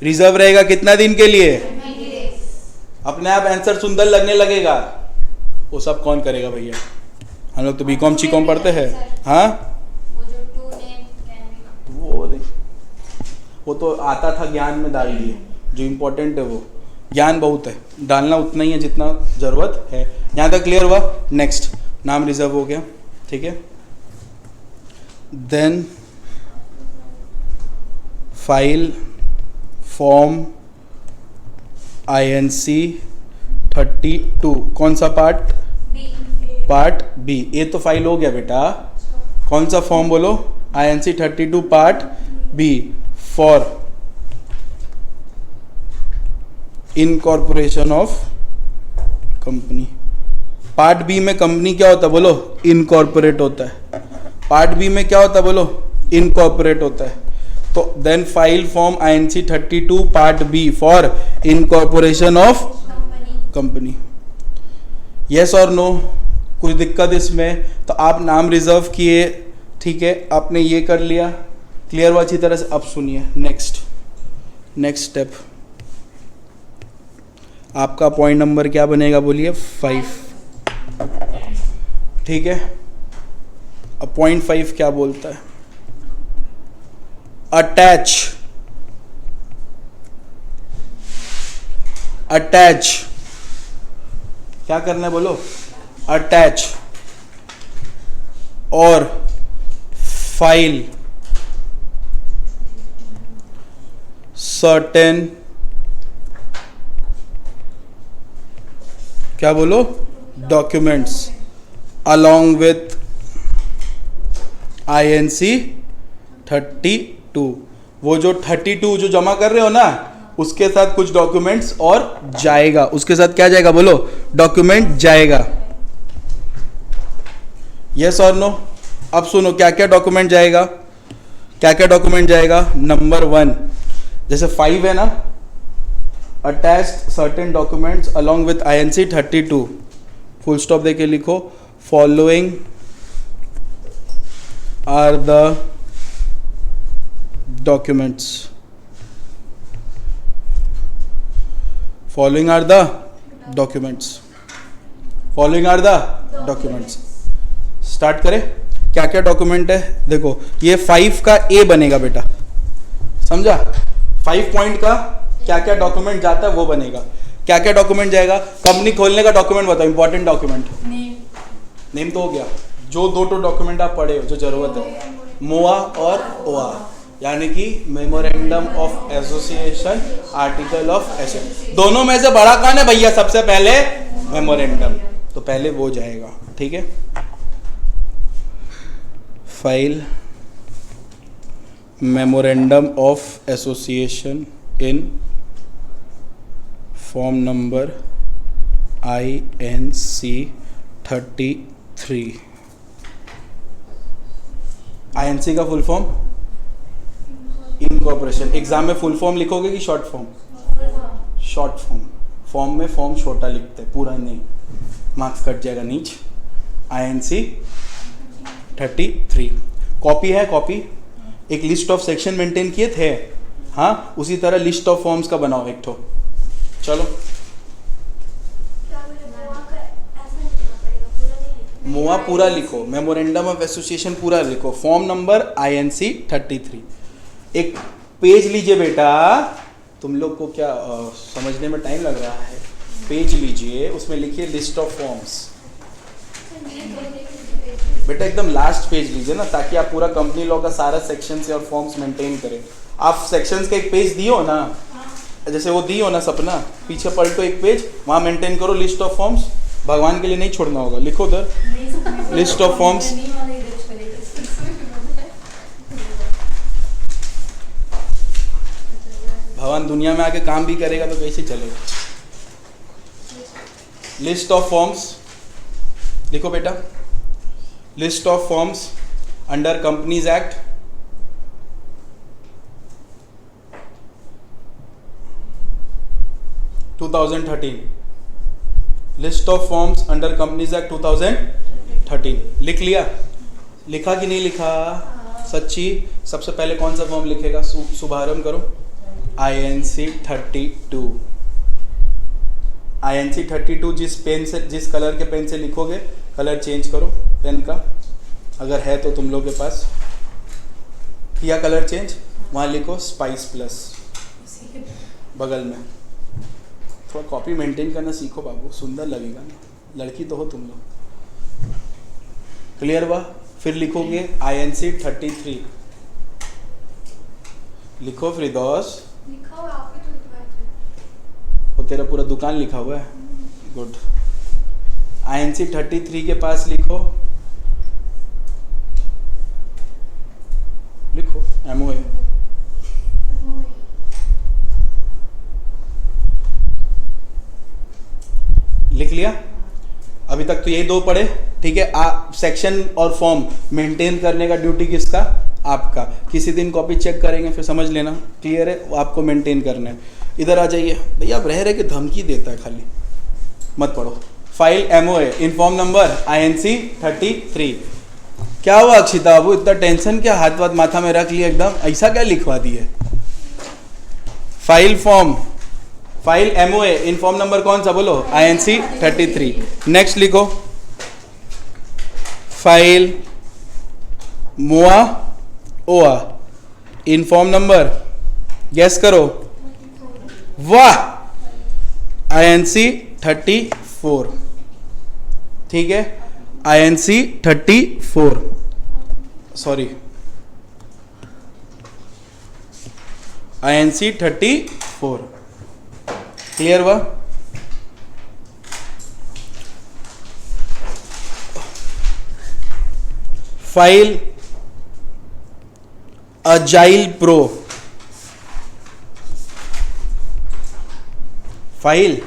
रिजर्व रहेगा कितना दिन के लिए? अपने आप आंसर सुंदर लगने लगेगा। वो सब कौन करेगा भैया? हम लोग तो BCom CCom पढ़ते हैं। हाँ, वो जो 2 नेम कैन बी, वो नहीं, वो तो आता था ज्ञान में डाल दिए। जो इम्पोर्टेंट है वो ज्ञान बहुत है, डालना उतना ही है जितना जरूरत है। यहाँ तक क्लियर हुआ? नेक्स्ट, नाम रिजर्व हो गया, ठीक है। देन फाइल फॉर्म INC 32, कौन सा पार्ट? Part B। ए तो फाइल हो गया बेटा, कौन सा फॉर्म बोलो? INC 32 part B for incorporation of company. Part B में कंपनी क्या होता है बोलो? इनकॉर्पोरेट होता है। पार्ट B में क्या होता है बोलो? इनकॉर्पोरेट होता है। तो then file form INC 32 part B for incorporation of company. Yes और नो? कुछ दिक्कत इसमें? तो आप नाम रिजर्व किए, ठीक है, आपने ये कर लिया, क्लियर हुआ अच्छी तरह से। अब सुनिए नेक्स्ट स्टेप, आपका पॉइंट नंबर क्या बनेगा बोलिए? 5, ठीक है। अब पॉइंट 5 क्या बोलता है? अटैच अटैच, क्या करना है बोलो, अटैच और फाइल सर्टेन, क्या बोलो, डॉक्यूमेंट्स along with INC 32। वो जो 32 जो जमा कर रहे हो ना, उसके साथ कुछ डॉक्यूमेंट्स और जाएगा, उसके साथ क्या जाएगा बोलो, डॉक्यूमेंट जाएगा। यस और नो? अब सुनो क्या क्या डॉक्यूमेंट जाएगा, क्या क्या डॉक्यूमेंट जाएगा। नंबर 1 जैसे 5 है ना, attached certain documents along with INC 32, full stop देके लिखो, following are the documents, following are the documents, following are the documents. Start करें, क्या क्या डॉक्यूमेंट है। देखो ये 5 का ए बनेगा बेटा, समझा, 5 पॉइंट का क्या क्या डॉक्यूमेंट जाता है वो बनेगा। क्या क्या डॉक्यूमेंट जाएगा, कंपनी खोलने का डॉक्यूमेंट बताओ, इंपॉर्टेंट डॉक्यूमेंट। नेम तो हो गया, जो 2 डॉक्यूमेंट आप पढ़े हो जो जरूरत है, मोआ और ओआ, यानी कि memorandum of association, article of asset. दोनों में से बड़ा कौन है भैया, सबसे पहले मेमोरेंडम, तो पहले वो जाएगा, ठीक है। File memorandum of association in form number INC 33। INC का फुल फॉर्म इनकॉर्पोरेशन। एग्जाम में फुल फॉर्म लिखोगे कि short form? Short form. Form में फॉर्म छोटा लिखते हैं, पूरा नहीं, मार्क्स कट जाएगा नीच। INC 33 कॉपी है, कॉपी एक लिस्ट ऑफ सेक्शन मेंटेन किए थे, हाँ उसी तरह लिस्ट ऑफ फॉर्म्स का बनाओ एक ठो। चलो मोआ पूरा लिखो, मेमोरेंडम ऑफ एसोसिएशन पूरा लिखो, फॉर्म नंबर INC 33। एक पेज लीजिए बेटा, तुम लोग को क्या समझने में टाइम लग रहा है, पेज लीजिए, उसमें लिखिए लिस्ट ऑफ फॉर्म्स। बेटा एकदम लास्ट पेज लीजिए ना, ताकि आप पूरा कंपनी लॉ का सारा सेक्शन से और फॉर्म्स मेंटेन करें। आप सेक्शंस का एक पेज दियो ना, जैसे वो दियो ना सपना, पीछे पलटो एक पेज, वहाँ मेंटेन करो लिस्ट ऑफ फॉर्म्स, भगवान के लिए नहीं छोड़ना होगा, लिखो उधर लिस्ट ऑफ फॉर्म्स। भगवान दुनिया में आके काम भी करेगा तो कैसे चलेगा। लिस्ट ऑफ फॉर्म्स लिखो बेटा, list of forms under companies act 2013, list of forms under companies act 2013। लिख लिया, लिखा कि नहीं लिखा? सच्ची? सबसे पहले कौन सा फॉर्म लिखेगा, शुभारंभ करो। INC 32। INC 32 जिस पेन से, जिस कलर के पेन से लिखोगे, कलर चेंज करो पेन का, अगर है तो तुम लोग के पास। किया कलर चेंज, वहाँ लिखो स्पाइस प्लस बगल में। थोड़ा कॉपी मेंटेन करना सीखो बाबू, सुंदर लगेगा ना, लड़की तो हो तुम लोग। क्लियर हुआ? फिर लिखोगे INC 33, लिखो फिरदौस, लिखा हुआ आप पे तो लिखा है। वो तेरा पूरा दुकान लिखा हुआ है, गुड। INC 33 के पास लिखो, लिखो MOA। लिख लिया? अभी तक तो ये 2 पढ़े, ठीक है। आप सेक्शन और फॉर्म मेंटेन करने का ड्यूटी किसका? आपका। किसी दिन कॉपी चेक करेंगे, फिर समझ लेना, क्लियर है, वो आपको मेंटेन करना है। इधर आ जाइए भैया, आप रह के धमकी देता है खाली, मत पढ़ो। फाइल MOA इन फॉर्म नंबर INC 33। क्या हुआ अक्षिता बाबू, इतना टेंशन क्या, हाथ वाथ माथा में रख लिया एकदम, ऐसा क्या लिखवा दिए? फाइल फॉर्म, फाइल MOA इन फॉर्म नंबर कौन सा बोलो? INC 33। नेक्स्ट लिखो फाइल मोआ ओआ इन फॉर्म नंबर, गैस करो। वाह, INC 34, ठीक है, INC 34, सॉरी INC 34, क्लियर हुआ? File agile pro, file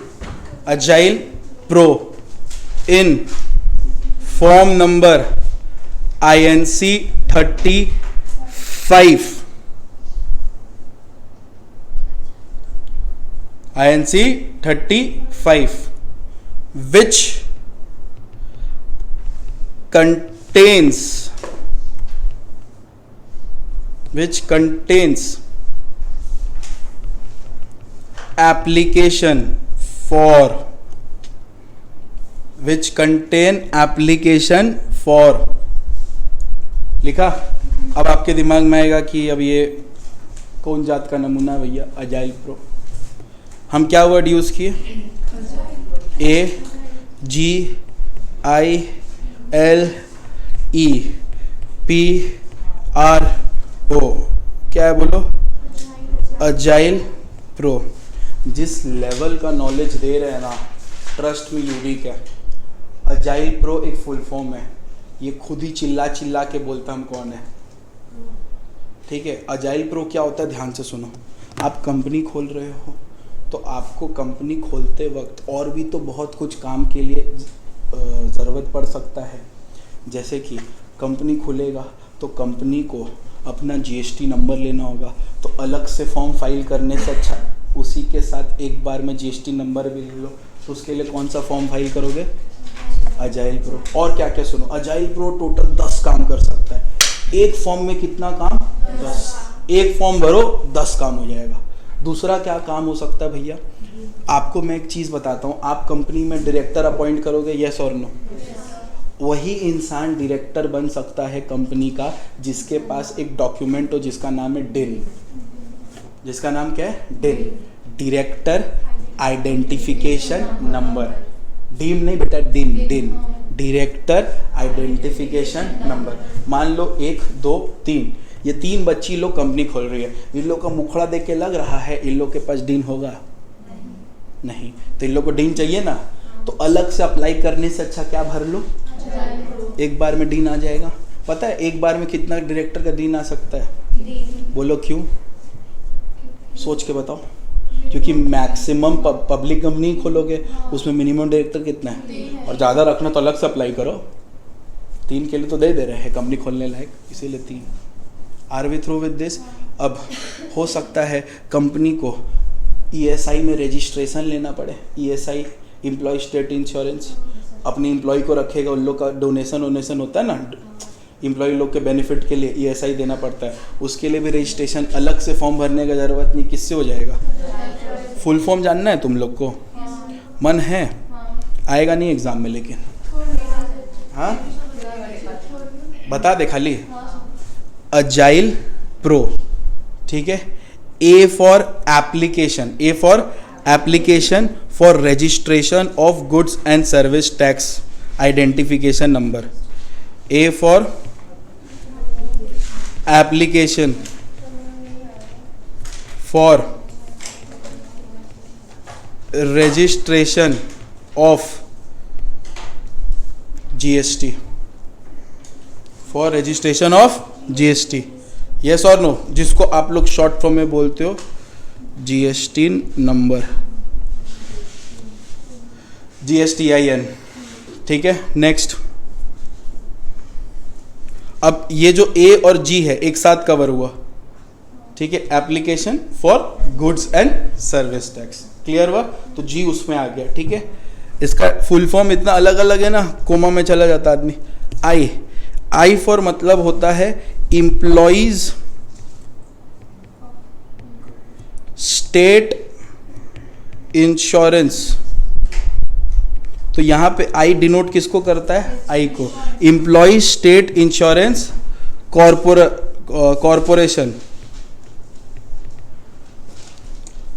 agile pro in form number INC 35, INC 35, which contains application for लिखा। अब आपके दिमाग में आएगा कि अब ये कौन जात का नमूना है भैया? Agile pro. हम क्या वर्ड यूज किए? AGILEPRO, क्या है बोलो? Agile pro. जिस लेवल का नॉलेज दे रहे हैं ना, ट्रस्ट में यूनिक है। अजाइल प्रो एक फुल फॉर्म है, ये खुद ही चिल्ला चिल्ला के बोलता हम कौन है, ठीक है। अजाइल प्रो क्या होता है, ध्यान से सुनो। आप कंपनी खोल रहे हो तो आपको कंपनी खोलते वक्त और भी तो बहुत कुछ काम के लिए ज़रूरत पड़ सकता है। जैसे कि कंपनी खुलेगा तो कंपनी को अपना GST नंबर लेना होगा, तो अलग से फॉर्म फाइल करने से अच्छा उसी के साथ एक बार में GST नंबर भी ले लो। तो उसके लिए कौन सा फॉर्म फाइल करोगे? Agile pro. और क्या क्या सुनो, अजाइल प्रो टोटल 10 काम कर सकता है। एक फॉर्म में कितना काम? 10। एक फॉर्म भरो 10 काम हो जाएगा। दूसरा क्या काम हो सकता है भैया? आपको मैं एक चीज़ बताता हूँ, आप कंपनी में डायरेक्टर अपॉइंट करोगे, यस और नो? वही इंसान डायरेक्टर बन सकता है कंपनी का जिसके पास एक डॉक्यूमेंट हो जिसका नाम है डिन। जिसका नाम क्या है? डिन, डायरेक्टर आइडेंटिफिकेशन नंबर। डीम नहीं बेटा, डिन, डिन, डायरेक्टर आइडेंटिफिकेशन नंबर। मान लो 1 2 3, ये 3 बच्ची लोग कंपनी खोल रही है। इन लोग का मुखड़ा देख के लग रहा है इन लोग के पास डीन होगा? नहीं। तो इन लोग को डीन चाहिए ना, तो अलग से अप्लाई करने से अच्छा क्या भर लो, एक बार में डीन आ जाएगा। पता है एक बार में कितना डायरेक्टर का डीन आ सकता है? बोलो क्यों? सोच के बताओ। क्योंकि मैक्सिमम पब्लिक कंपनी खोलोगे उसमें मिनिमम डायरेक्टर कितना है, और ज़्यादा रखना तो अलग से अप्लाई करो। 3 के लिए तो दे रहे हैं कंपनी खोलने लायक, इसीलिए 3। Are we through with this? अब हो सकता है कंपनी को ESI में रजिस्ट्रेशन लेना पड़े। ESI एम्प्लॉय स्टेट इंश्योरेंस, अपने एम्प्लॉय को रखेगा, उन लोग का डोनेशन होता है ना, एम्प्लॉय लोग के बेनिफिट के लिए ESI देना पड़ता है। उसके लिए भी रजिस्ट्रेशन अलग से फॉर्म भरने का ज़रूरत नहीं। किससे हो जाएगा? फुल फॉर्म जानना है तुम लोग को? मन है? आएगा नहीं एग्ज़ाम में लेकिन, हाँ बता दे खाली। अजाइल प्रो, ठीक है। A for application, A for application for registration of goods and service tax identification number. A for application for registration of GST, for registration of GST, yes और नो? जिसको आप लोग शॉर्ट फॉर्म में बोलते हो GST number, GSTIN, ठीक है। Next, अब ये जो A और G है एक साथ कवर हुआ, ठीक है। Application for goods and service tax, clear हुआ? तो G उसमें आ गया, ठीक है। इसका फुल फॉर्म इतना अलग अलग है ना, कोमा में चला जाता आदमी। I फॉर मतलब होता है एम्प्लॉइज स्टेट इंश्योरेंस। तो यहां पे I डिनोट किसको करता है? I को। एम्प्लॉइज स्टेट इंश्योरेंस कॉरपोरेशन,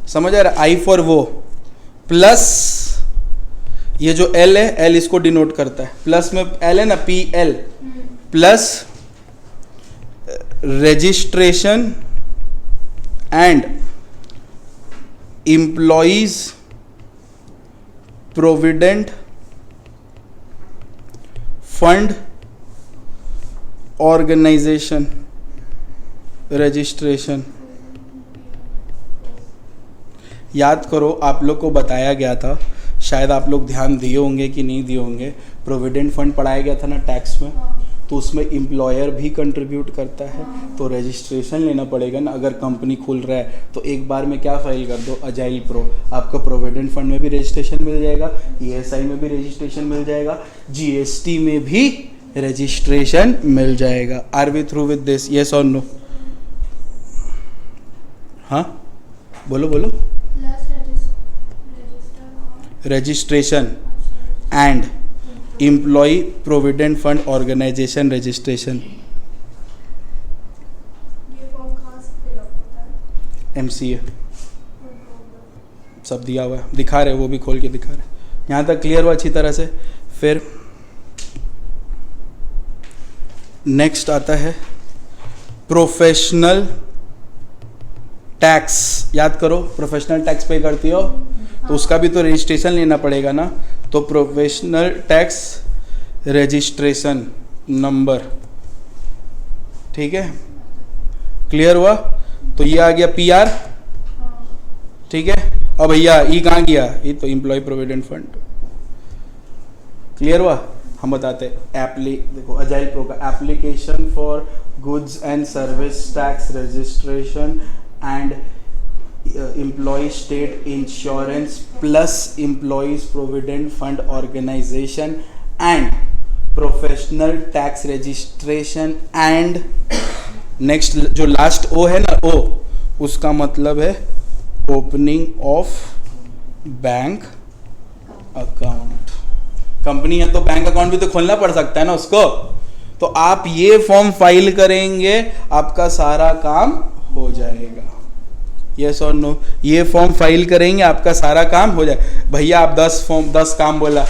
समझ आ रहा है? I फॉर वो प्लस ये जो एल है, एल इसको डिनोट करता है, प्लस में एल है ना, P L plus registration and employees provident fund organisation registration. याद करो, आप लोग को बताया गया था, शायद आप लोग ध्यान दिए होंगे कि नहीं दिए होंगे, प्रोविडेंट फंड पढ़ाया गया था ना टैक्स में, तो उसमें एम्प्लॉयर भी कंट्रीब्यूट करता है, तो रजिस्ट्रेशन लेना पड़ेगा ना। अगर कंपनी खुल रहा है तो एक बार में क्या फाइल कर दो, अजाइल प्रो, आपका प्रोविडेंट फंड में भी रजिस्ट्रेशन मिल जाएगा, ईएसआई में भी रजिस्ट्रेशन मिल जाएगा, जीएसटी में भी रजिस्ट्रेशन मिल जाएगा। Are we through with this, yes और नो? हाँ बोलो बोलो। Registration and employ provident fund organisation registration. ये फॉर्म कहाँ से fill up होता है? एमसीए सब दिया हुआ है, दिखा रहे, वो भी खोल के दिखा रहे। यहाँ तक क्लियर हुआ अच्छी तरह से? फिर नेक्स्ट आता है प्रोफेशनल टैक्स। याद करो, प्रोफेशनल टैक्स पे करती हो तो उसका भी तो रजिस्ट्रेशन लेना पड़ेगा ना, तो प्रोफेशनल टैक्स रजिस्ट्रेशन नंबर। ठीक है, क्लियर हुआ? तो ये आ गया पीआर। ठीक है, और भैया ये कहाँ गया? ये तो एम्प्लॉय प्रोविडेंट फंड। क्लियर हुआ? हम बताते देखो अजाइल प्रो का application for goods and service tax registration and employ state insurance plus employees provident fund organisation and professional tax registration and next जो लास्ट ओ है ना, ओ उसका मतलब है opening of bank account. Company है तो bank account भी तो खोलना पड़ सकता है ना उसको। तो आप ये फॉर्म फाइल करेंगे, आपका सारा काम हो जाएगा। यस और नो? ये फॉर्म फाइल करेंगे, आपका सारा काम हो जाए। भैया आप 10 काम बोला,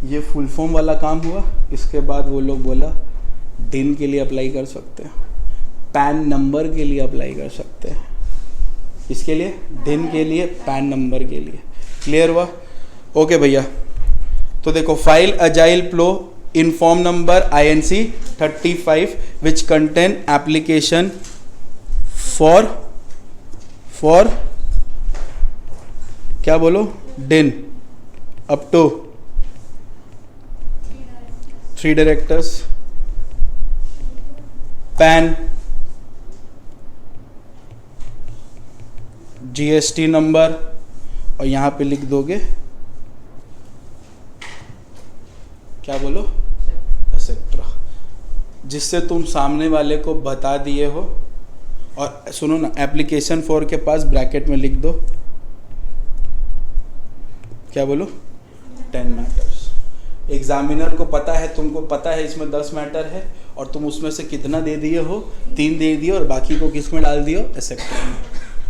ये फुल फॉर्म वाला काम हुआ। इसके बाद वो लोग बोला दिन के लिए अप्लाई कर सकते हैं, पैन नंबर के लिए अप्लाई कर सकते हैं, इसके लिए दिन के लिए, पैन नंबर के लिए। क्लियर हुआ? ओके भैया, तो देखो file agile pro in form number INC 35 which contain application for क्या बोलो, DIN up to 3 directors, PAN, GST number, और यहां पे लिख दोगे क्या बोलो, एक्सेट्रा, जिससे तुम सामने वाले को बता दिए हो। और सुनो ना, एप्लीकेशन फॉर के पास ब्रैकेट में लिख दो क्या बोलो, 10 मैटर्स। एग्जामिनर को पता है, तुमको पता है इसमें 10 मैटर है, और तुम उसमें से कितना दे दिए हो, 3 दे दिए, और बाकी को किस में डाल दियो, एक्सेट्रा में।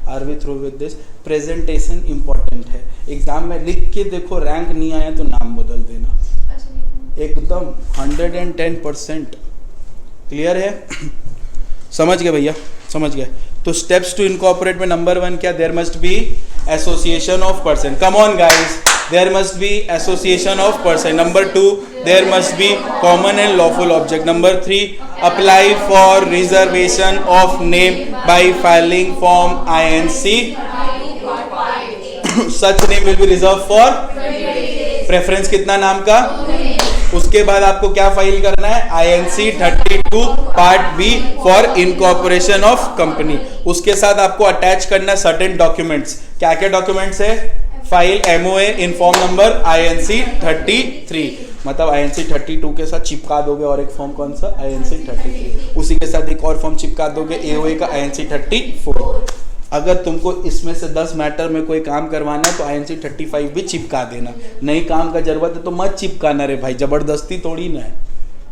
Are we through with this? Presentation important है। एग्जाम में लिख के देखो, रैंक नहीं आया तो नाम बदल देना, एकदम 110%। क्लियर है? समझ गए भैया? समझ गए? तो स्टेप्स टू इनकॉर्पोरेट में नंबर 1 क्या, there must be association of person. Come on guys, there must be association of person. Number 2, there must be common and lawful object. Number 3, apply for reservation of name by filing form INC such name will be reserve for preference. कितना नाम का? उसके बाद आपको क्या file करना है, INC 32 part B for incorporation of company. उसके साथ आपको अटैच करना है सर्टेन डॉक्यूमेंट्स। क्या क्या डॉक्यूमेंट्स है? फाइल MOA इन फॉर्म नंबर INC 33, मतलब INC 32 के साथ चिपका दोगे, और एक फॉर्म कौन सा, INC 33। उसी के साथ एक और फॉर्म चिपका दोगे AOA का INC 34। अगर तुमको इसमें से 10 मैटर में कोई काम करवाना है तो INC 35 भी चिपका देना। नहीं काम का जरूरत है तो मत चिपकाना रे भाई, जबरदस्ती थोड़ी ना है।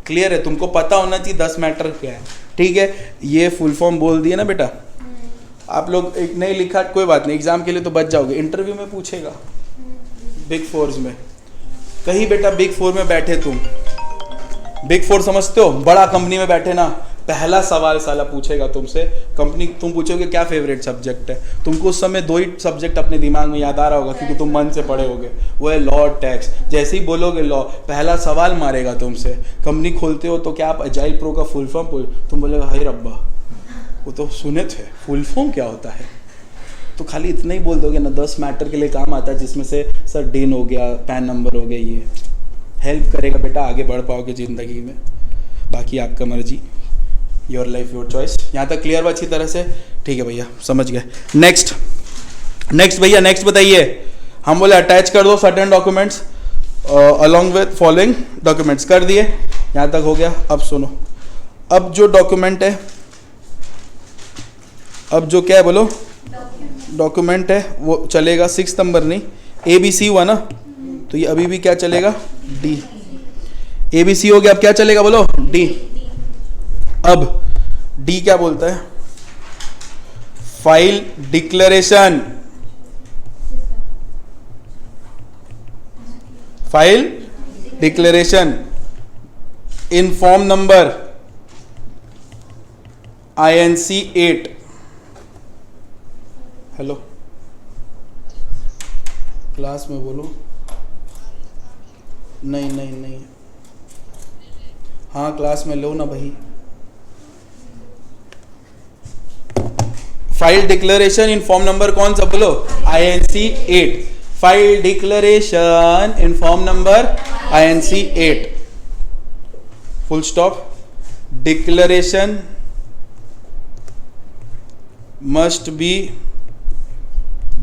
क्लियर है? तुमको पता होना चाहिए 10 मैटर क्या है। ठीक है, ये फुल फॉर्म बोल दिए ना बेटा? आप लोग एक नहीं लिखा कोई बात नहीं, एग्जाम के लिए तो बच जाओगे, इंटरव्यू में पूछेगा बिग फोर्स में। कहीं बेटा बिग फोर में बैठे तुम, बिग फोर समझते हो, बड़ा कंपनी में बैठे ना, पहला सवाल साला पूछेगा तुमसे कंपनी, तुम पूछोगे क्या फेवरेट सब्जेक्ट है, तुमको उस समय 2 ही सब्जेक्ट अपने दिमाग में याद आ रहा होगा क्योंकि तुम मन से पढ़े होगे, वो है लॉ और टैक्स। जैसे ही बोलोगे लॉ, पहला सवाल मारेगा तुमसे, कंपनी खोलते हो तो क्या आप अजाइल प्रो का फुल फॉर्म, तुम बोलेगा हाय रब्बा वो तो सुने थे, फुल फॉर्म क्या होता है, तो खाली इतना ही बोल दोगे ना, 10 मैटर के लिए काम आता है जिसमें से सर डिन हो गया, पैन नंबर हो गया, ये हेल्प करेगा बेटा, आगे बढ़ पाओगे ज़िंदगी में। बाकी आपका मर्जी, योर लाइफ योर चॉइस। यहाँ तक क्लियर हुआ अच्छी तरह से? ठीक है भैया, समझ गए। नेक्स्ट भैया, नेक्स्ट बताइए। हम बोले अटैच कर दो certain documents along with following documents, कर दिए, यहाँ तक हो गया। अब सुनो, अब जो डॉक्यूमेंट है, अब जो क्या है बोलो, डॉक्यूमेंट है वो चलेगा 6 नंबर नहीं, ABC हुआ ना, तो ये अभी भी क्या चलेगा, D। ABC हो गया, अब क्या चलेगा बोलो, D। अब D क्या बोलता है, फाइल डिक्लेरेशन, फाइल डिक्लेरेशन इन form number INC 8। Hello, class में बोलो, नहीं, हाँ क्लास में लो ना भाई। फाइल डिक्लेरेशन इन फॉर्म नंबर कौन सा बोलो, INC 8। File declaration in form number INC 8, full stop. Declaration must be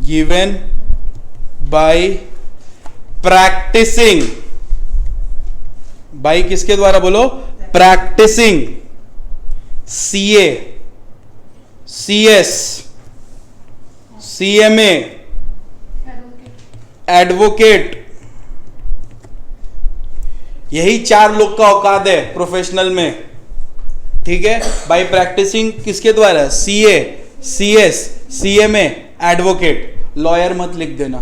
given by practicing, by किसके द्वारा बोलो, practicing CA, CS, CMA, advocate, यही 4 लोग का औकात है प्रोफेशनल में, ठीक है। बाय प्रैक्टिसिंग किसके द्वारा, CA, CS, CMA, advocate. Lawyer मत लिख देना,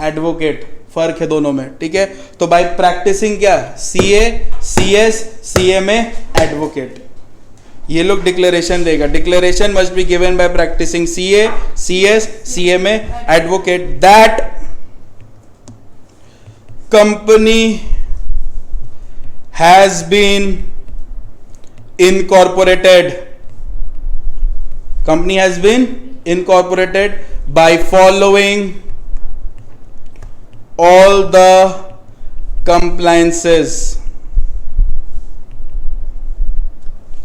एडवोकेट, फर्क है दोनों में, ठीक है। तो बाय प्रैक्टिसिंग क्या, CA, CS, CMA, एडवोकेट, ये लोग डिक्लेरेशन देगा। Declaration must be given by practising CA, CS, CMA, advocate that company has been incorporated, company has been incorporated by following all the compliances,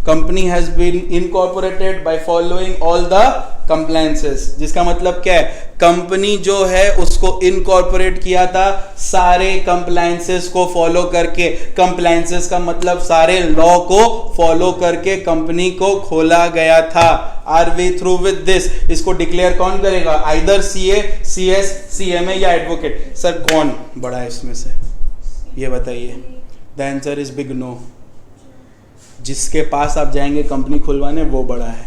company has been incorporated by following all the compliances, जिसका मतलब क्या है, company जो है उसको incorporate किया था सारे कंप्लायंसेस को फॉलो करके। कंप्लायंसेस का मतलब सारे लॉ को फॉलो करके कंपनी को खोला गया था। Are we through with this? इसको डिक्लेयर कौन करेगा, आइदर CA, CS, CMA या एडवोकेट। सर कौन बड़ा है इसमें से, ये बताइए। The answer is big no. जिसके पास आप जाएंगे कंपनी खुलवाने वो बड़ा है।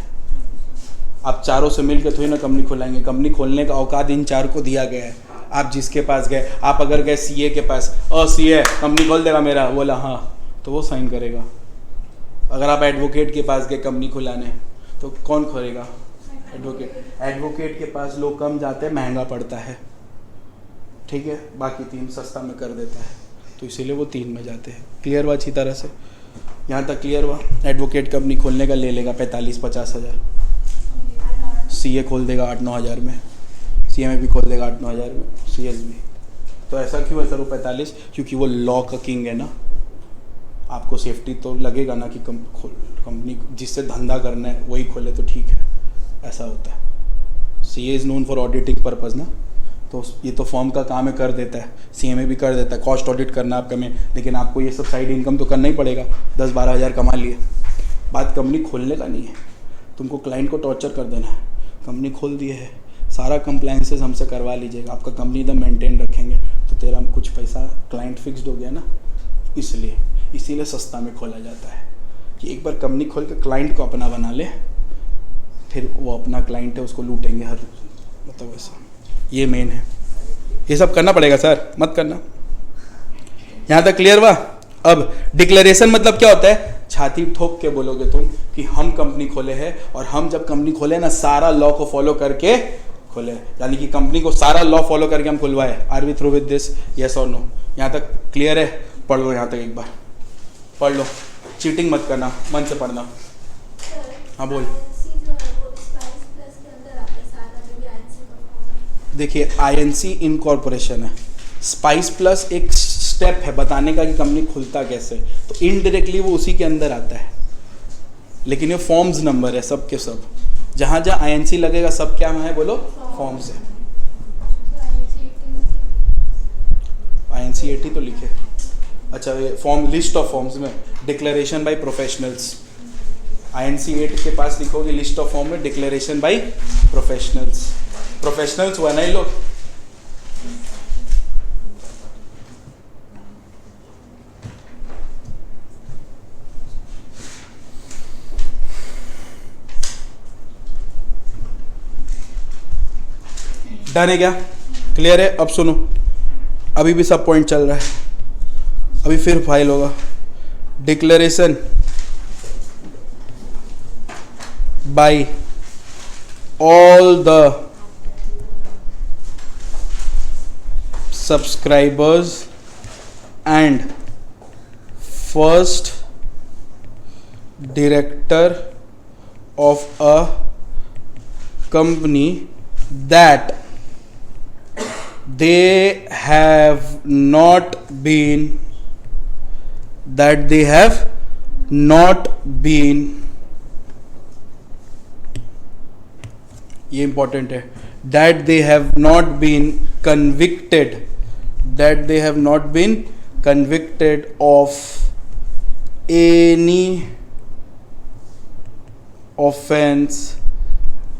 आप चारों से मिलकर थोड़ी ना कंपनी खुलाएंगे, कंपनी खोलने का औकात इन 4 को दिया गया है। आप जिसके पास गए, आप अगर गए CA के पास, CA कंपनी खोल देगा मेरा, बोला हाँ, तो वो साइन करेगा। अगर आप एडवोकेट के पास गए कंपनी खुलाने, तो कौन खोलेगा, एडवोकेट। एडवोकेट के पास लोग कम जाते हैं, महंगा पड़ता है, ठीक है। बाकी 3 सस्ता में कर देता है, तो इसीलिए वो 3 में जाते हैं। क्लियर हुआ अच्छी तरह से? यहाँ तक क्लियर हुआ? एडवोकेट कंपनी खोलने का ले लेगा 45-50 हज़ार, CA खोल देगा 8-9 हज़ार में, CMA भी खोल देगा 8-9 हज़ार में, CS भी। तो ऐसा क्यों है सर वो 45? क्योंकि वो लॉ का किंग है ना। आपको सेफ्टी तो लगेगा ना कि कंपनी जिससे धंधा करना है वही खोले तो ठीक है, ऐसा होता है। CA is known for auditing purpose ना, तो ये तो फॉर्म का काम है, कर देता है। CMA भी कर देता है, कॉस्ट ऑडिट करना आपका में, लेकिन आपको ये सब साइड इनकम तो करना ही पड़ेगा। 10-12 हज़ार कमा लिए, बात कंपनी खोलने का नहीं है, तुमको क्लाइंट को टॉर्चर कर देना है। कंपनी खोल दिए है, सारा कंप्लायंसेस हमसे करवा लीजिएगा, आपका कंपनी एकदम मेंटेन रखेंगे, तो तेरा कुछ पैसा क्लाइंट फिक्स्ड हो गया ना। इसीलिए सस्ता में खोला जाता है कि एक बार कंपनी खोल के क्लाइंट को अपना बना ले, फिर वो अपना क्लाइंट है उसको लूटेंगे हर मतलब वैसा, ये मेन है। ये सब करना पड़ेगा सर, मत करना। यहाँ तक क्लियर हुआ? अब डिक्लेरेशन मतलब क्या होता है? छाती ठोक के बोलोगे तुम कि हम कंपनी खोले हैं, और हम जब कंपनी खोले ना सारा लॉ को फॉलो करके खोले, यानी कि कंपनी को सारा लॉ फॉलो करके हम खुलवाए। Are we through with this, yes और नो? यहाँ तक क्लियर है? पढ़ लो यहाँ तक, एक बार पढ़ लो, चीटिंग मत करना, मन से पढ़ना। हाँ बोल। देखिए INC इनकॉर्पोरेशन है, स्पाइस प्लस एक स्टेप है बताने का कि कंपनी खुलता कैसे, तो इनडायरेक्टली वो उसी के अंदर आता है, लेकिन ये फॉर्म्स नंबर है सब के सब। जहाँ जहाँ INC लगेगा सब क्या है बोलो? फॉर्म्स है। INC 80 तो लिखे। अच्छा, ये फॉर्म लिस्ट ऑफ फॉर्म्स में डिक्लेरेशन बाय प्रोफेशनल्स, INC 8 के पास लिखोगे लिस्ट ऑफ फॉर्म में डिक्लेरेशन बाय प्रोफेशनल्स। प्रोफेशनल्स हुआ ना ये लोग। डन है क्या? क्लियर है? अब सुनो, अभी भी सब पॉइंट चल रहा है, अभी फिर फाइल होगा। Declaration bye all the subscribers and first director of a company that they have not been ये इंपॉर्टेंट है, that they have not been convicted of any offense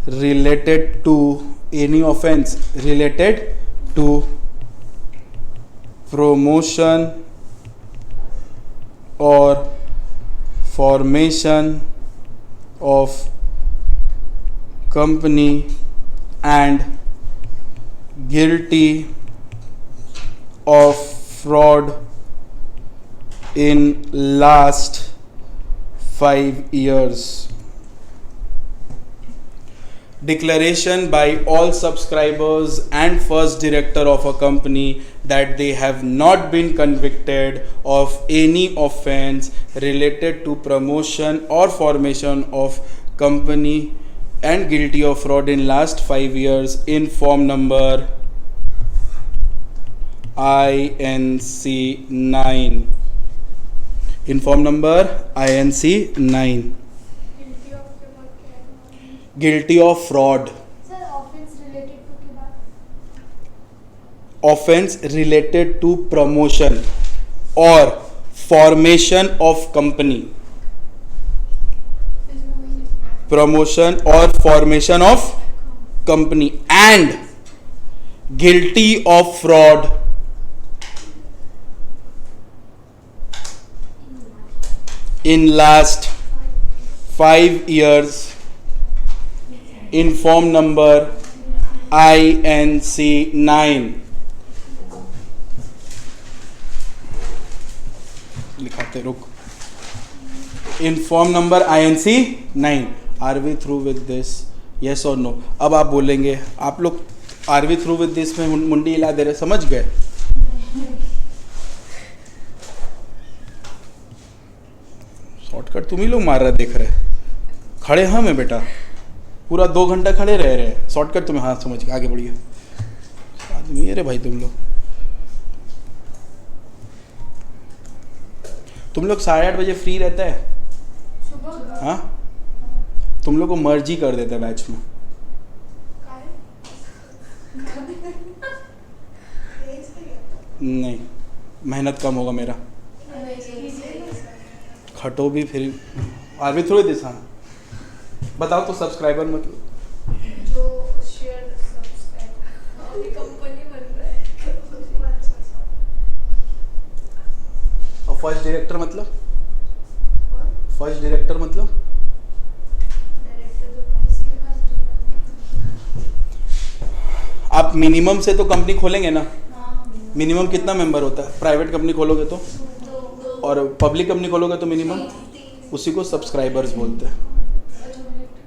related to promotion or formation of company and guilty of fraud in last 5 years. Declaration by all subscribers and first director of a company that they have not been convicted of any offense related to promotion or formation of company and guilty of fraud in last 5 years in form number INC 9. In form number INC 9. Guilty of fraud. Sir, offense related to के बाद? Offense related to promotion or formation of company. Promotion or formation of company and guilty of fraud in last 5 years in form number INC 9. लिखाते रुक। In form number INC 9. Are we through with this? Yes or no? अब आप बोलेंगे, आप लोग are we through with this में मुंडी हिला दे रहे, समझ गए? शॉर्टकट तुम ही लोग मार रहे देख रहे, खड़े हम हैं बेटा, पूरा 2 घंटा खड़े रह रहे, शॉर्टकट तुम्हें हाथ समझ के आगे बढ़िए। आदमी है रे भाई तुम लोग 8:30 बजे फ्री रहता है? हाँ, तुम लोग को मर्जी कर देते हैं बैच में। नहीं, मेहनत कम होगा मेरा, खटो भी फिर। Are we through this? हाँ बताओ तो, सब्सक्राइबर मतलब जो शेयर सब्सक्राइब कंपनी बन रहा है। और फर्स्ट डायरेक्टर मतलब? फर्स्ट डायरेक्टर मतलब डायरेक्टर जो प्राइस के बाद आप मिनिमम से तो कंपनी खोलेंगे ना, हाँ, मिनिमम कितना मेंबर होता है? प्राइवेट कंपनी खोलोगे तो, और पब्लिक कंपनी खोलोगे तो मिनिमम, उसी को सब्सक्राइबर्स बोलते हैं।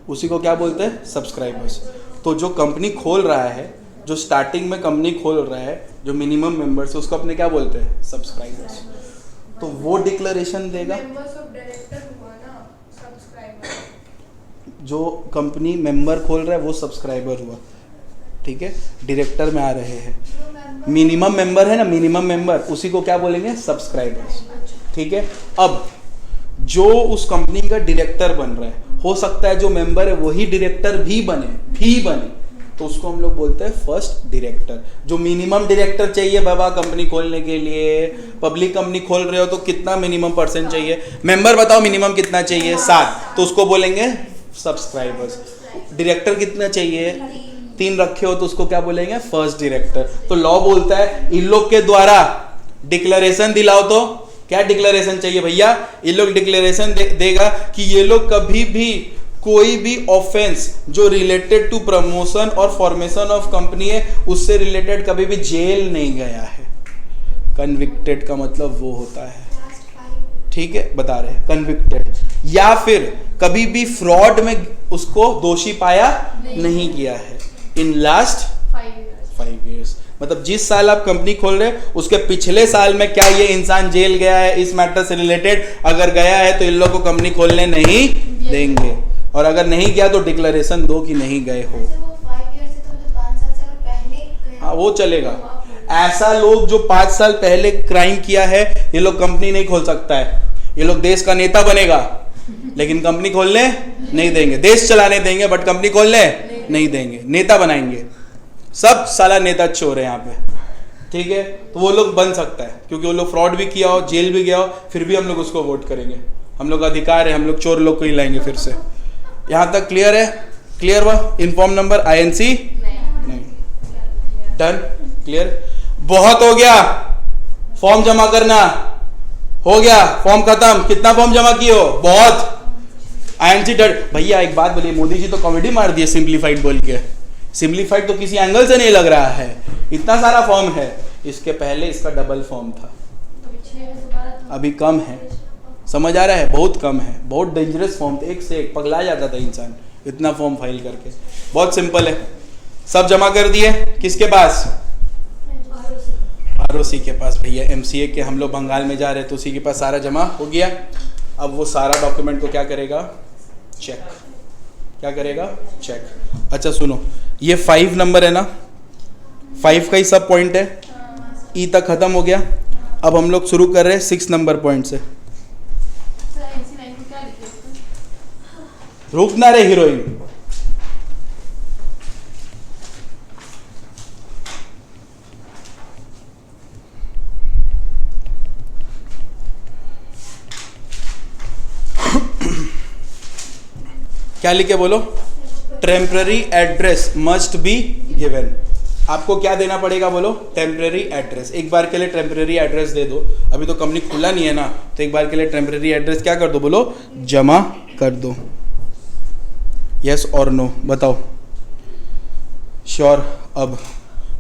उसी को क्या बोलते हैं? सब्सक्राइबर्स। तो जो कंपनी खोल रहा है, जो स्टार्टिंग में कंपनी खोल रहा है, जो मिनिमम मेंबर्स है, उसको अपने क्या बोलते हैं? सब्सक्राइबर्स। तो वो डिक्लेरेशन देगा। मेंबर्स ऑफ डायरेक्टर हुआ ना सब्सक्राइबर। जो कंपनी मेंबर खोल रहा है वो सब्सक्राइबर हुआ, ठीक है। डायरेक्टर में आ रहे हैं, मिनिमम मेंबर है ना, मिनिमम मेंबर, उसी को क्या बोलेंगे? सब्सक्राइबर्स, ठीक है। अब जो उस कंपनी का डायरेक्टर बन रहा है, हो सकता है जो मेंबर है वही डायरेक्टर भी बने, तो उसको हम लोग बोलते हैं फर्स्ट डायरेक्टर। जो मिनिमम डायरेक्टर चाहिए बाबा कंपनी खोलने के लिए, पब्लिक कंपनी खोल रहे हो तो कितना मिनिमम परसेंट चाहिए? मेंबर बताओ मिनिमम कितना चाहिए? 7, तो उसको बोलेंगे सब्सक्राइबर्स। डायरेक्टर कितना चाहिए? 3 रखे हो तो उसको क्या बोलेंगे? First director. तो लॉ बोलता है इन लोग के द्वारा डिक्लेरेशन दिलाओ। तो क्या डिक्लेरेशन चाहिए भैया? ये लोग डिक्लेरेशन देगा कि ये लोग कभी भी कोई भी ऑफेंस जो रिलेटेड टू प्रमोशन और फॉर्मेशन ऑफ कंपनी है, उससे रिलेटेड कभी भी जेल नहीं गया है। कन्विक्टेड का मतलब वो होता है, ठीक है, बता रहे हैं कन्विक्टेड, या फिर कभी भी फ्रॉड में उसको दोषी पाया नहीं किया है इन लास्ट 5 years। मतलब जिस साल आप कंपनी खोल रहे हैं उसके पिछले साल में क्या ये इंसान जेल गया है इस मैटर से रिलेटेड? अगर गया है तो इन लोग को कंपनी खोलने नहीं देंगे, और अगर नहीं गया तो डिक्लेरेशन दो कि नहीं गए हो। हाँ, वो चलेगा। ऐसा लोग जो 5 साल पहले क्राइम किया है, ये लोग कंपनी नहीं खोल सकता है। ये लोग देश का नेता बनेगा लेकिन कंपनी खोलने नहीं देंगे। देश चलाने देंगे बट कंपनी खोलने नहीं देंगे। नेता बनाएंगे, सब साला नेता चोर है यहाँ पे, ठीक है। तो वो लोग बन सकता है क्योंकि वो लोग फ्रॉड भी किया हो, जेल भी गया हो, फिर भी हम लोग उसको वोट करेंगे। हम लोग का अधिकार है, हम लोग चोर लोग को ही लाएंगे फिर से। यहाँ तक क्लियर है? क्लियर हुआ? इनफॉर्म नंबर INC नहीं, डन, क्लियर। बहुत हो गया, फॉर्म जमा करना हो गया, फॉर्म खत्म। कितना फॉर्म जमा किए हो? बहुत। INC done. भैया एक बात बोलिए, मोदी जी तो कॉमेडी मार दिए सिंप्लीफाइड बोल के। सिंप्लीफाइड तो किसी एंगल से नहीं लग रहा है, इतना सारा फॉर्म है। इसके पहले इसका डबल फॉर्म था, अभी कम है। समझ आ रहा है? बहुत कम है, बहुत डेंजरस फॉर्म थे, एक से एक पगला जाता था इंसान इतना फॉर्म फाइल करके। बहुत सिंपल है, सब जमा कर दिए। किसके पास? ROC के पास। भैया MCA के हम लोग बंगाल में जा रहे तो उसी के पास सारा जमा हो गया। अब वो सारा डॉक्यूमेंट को क्या करेगा? चेक। क्या करेगा? चेक। अच्छा सुनो, ये 5 नंबर है ना, 5 का ही सब पॉइंट है, E तक खत्म हो गया। अब हम लोग शुरू कर रहे हैं 6 नंबर पॉइंट से। रुकना रे हीरोइन। क्या लिखे बोलो? Temporary address must be given. आपको क्या देना पड़ेगा बोलो? Temporary address. एक बार के लिए टेम्पररी एड्रेस दे दो। अभी तो कंपनी खुला नहीं है ना, तो एक बार के लिए टेम्पररी एड्रेस क्या कर दो बोलो? जमा कर दो। यस और नो बताओ? श्योर। अब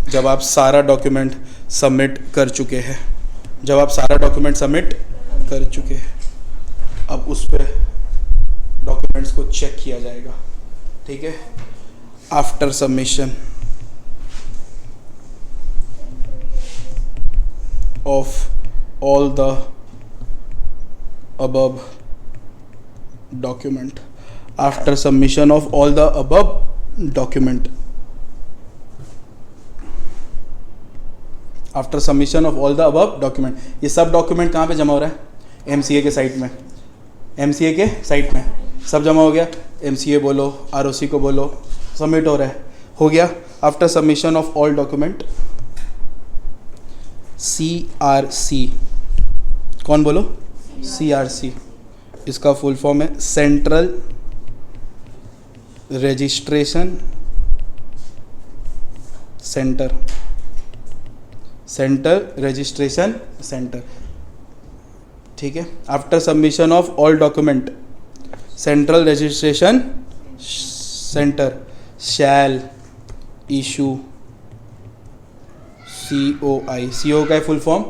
जब आप सारा डॉक्यूमेंट सबमिट कर चुके हैं, अब उस पर डॉक्यूमेंट्स को चेक किया जाएगा, ठीक है। After submission of all the above document, after submission of all the above document, after submission of all the above document, ये सब डॉक्यूमेंट कहाँ पे जमा हो रहा है? MCA के साइट में, MCA के साइट में सब जमा हो गया। MCA बोलो, ROC को बोलो, सबमिट हो रहा है, हो गया। After submission of all document, CRC, कौन बोलो? CRC, इसका फुल फॉर्म है central registration centre, centre registration centre, ठीक है। After submission of all document, central registration centre shall issue COI, CO का full form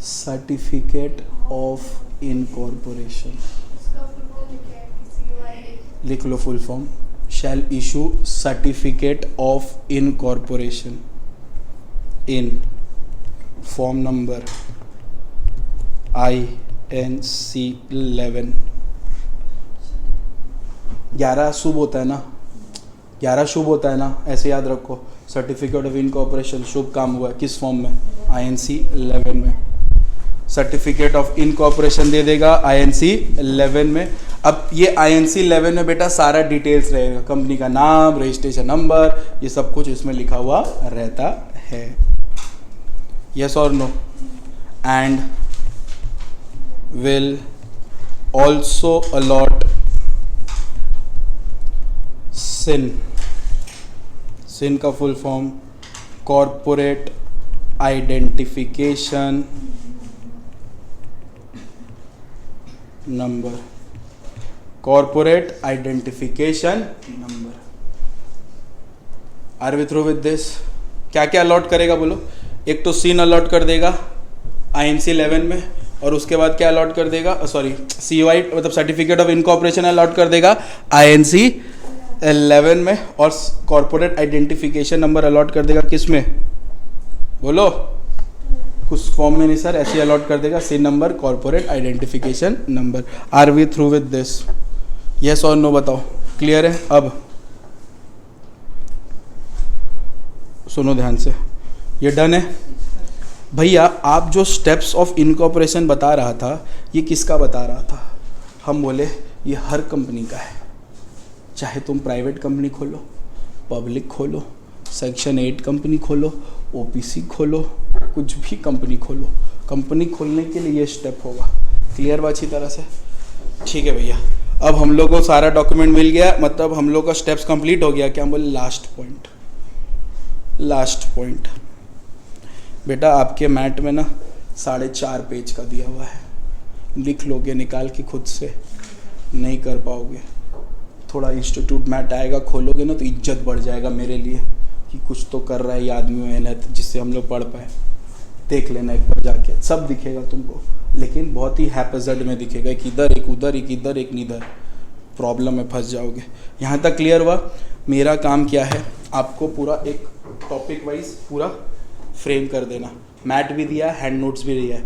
certificate of incorporation. उसका full form लिखा है COI। लिख लो full form, shall issue certificate of incorporation in form number INC 11। 11 शुभ होता है ना, 11 शुभ होता है ना, ऐसे याद रखो। सर्टिफिकेट ऑफ इनकॉर्पोरेशन शुभ काम हुआ है किस फॉर्म में? INC 11 में। सर्टिफिकेट ऑफ इनकॉर्पोरेशन दे देगा INC 11 में। अब ये INC 11 में बेटा सारा डिटेल्स रहेगा, कंपनी का नाम, रजिस्ट्रेशन नंबर, ये सब कुछ इसमें लिखा हुआ रहता है। यस और no? And will also allot CIN का full form corporate identification number. Corporate identification number. Are we through with this? क्या क्या अलॉट करेगा बोलो? एक तो सिन अलॉट कर देगा INC 11 में, और उसके बाद क्या अलॉट कर देगा? सॉरी, COI मतलब सर्टिफिकेट ऑफ इनकॉर्पोरेशन अलॉट कर देगा INC 11 में, और कॉर्पोरेट आइडेंटिफिकेशन नंबर अलॉट कर देगा किस में बोलो? कुछ फॉर्म में नहीं सर, ऐसे अलॉट कर देगा CIN number, corporate identification number. Are we through with this? Yes और नो बताओ? क्लियर है? अब सुनो ध्यान से, ये डन है भैया। आप जो स्टेप्स ऑफ इनकॉर्पोरेशन बता रहा था, ये किसका बता रहा था? हम बोले ये हर कंपनी का है, चाहे तुम प्राइवेट कंपनी खोलो, पब्लिक खोलो, सेक्शन 8 कंपनी खोलो, OPC खोलो, कुछ भी कंपनी खोलो, कंपनी खोलने के लिए ये स्टेप होगा। क्लियर बात अच्छी तरह से? ठीक है भैया। अब हम लोग को सारा डॉक्यूमेंट मिल गया, मतलब हम लोग का स्टेप्स कंप्लीट हो गया। क्या हम बोले? लास्ट पॉइंट बेटा आपके मैट में ना 4.5 पेज का दिया हुआ है, लिख लोगे निकाल के खुद से? नहीं कर पाओगे। थोड़ा इंस्टीट्यूट मैट आएगा, खोलोगे ना तो इज्जत बढ़ जाएगा मेरे लिए कि कुछ तो कर रहा है ये आदमी मेहनत, जिससे हम लोग पढ़ पाए। देख लेना एक बार जाके, सब दिखेगा तुमको, लेकिन बहुत ही हैपेजर्ड में दिखेगा, एक इधर एक उधर, एक इधर एक नीधर, प्रॉब्लम में फंस जाओगे। यहाँ तक क्लियर हुआ? मेरा काम क्या है? आपको पूरा एक टॉपिक वाइज पूरा फ्रेम कर देना। मैट भी दिया, हैंड नोट्स भी दिया है,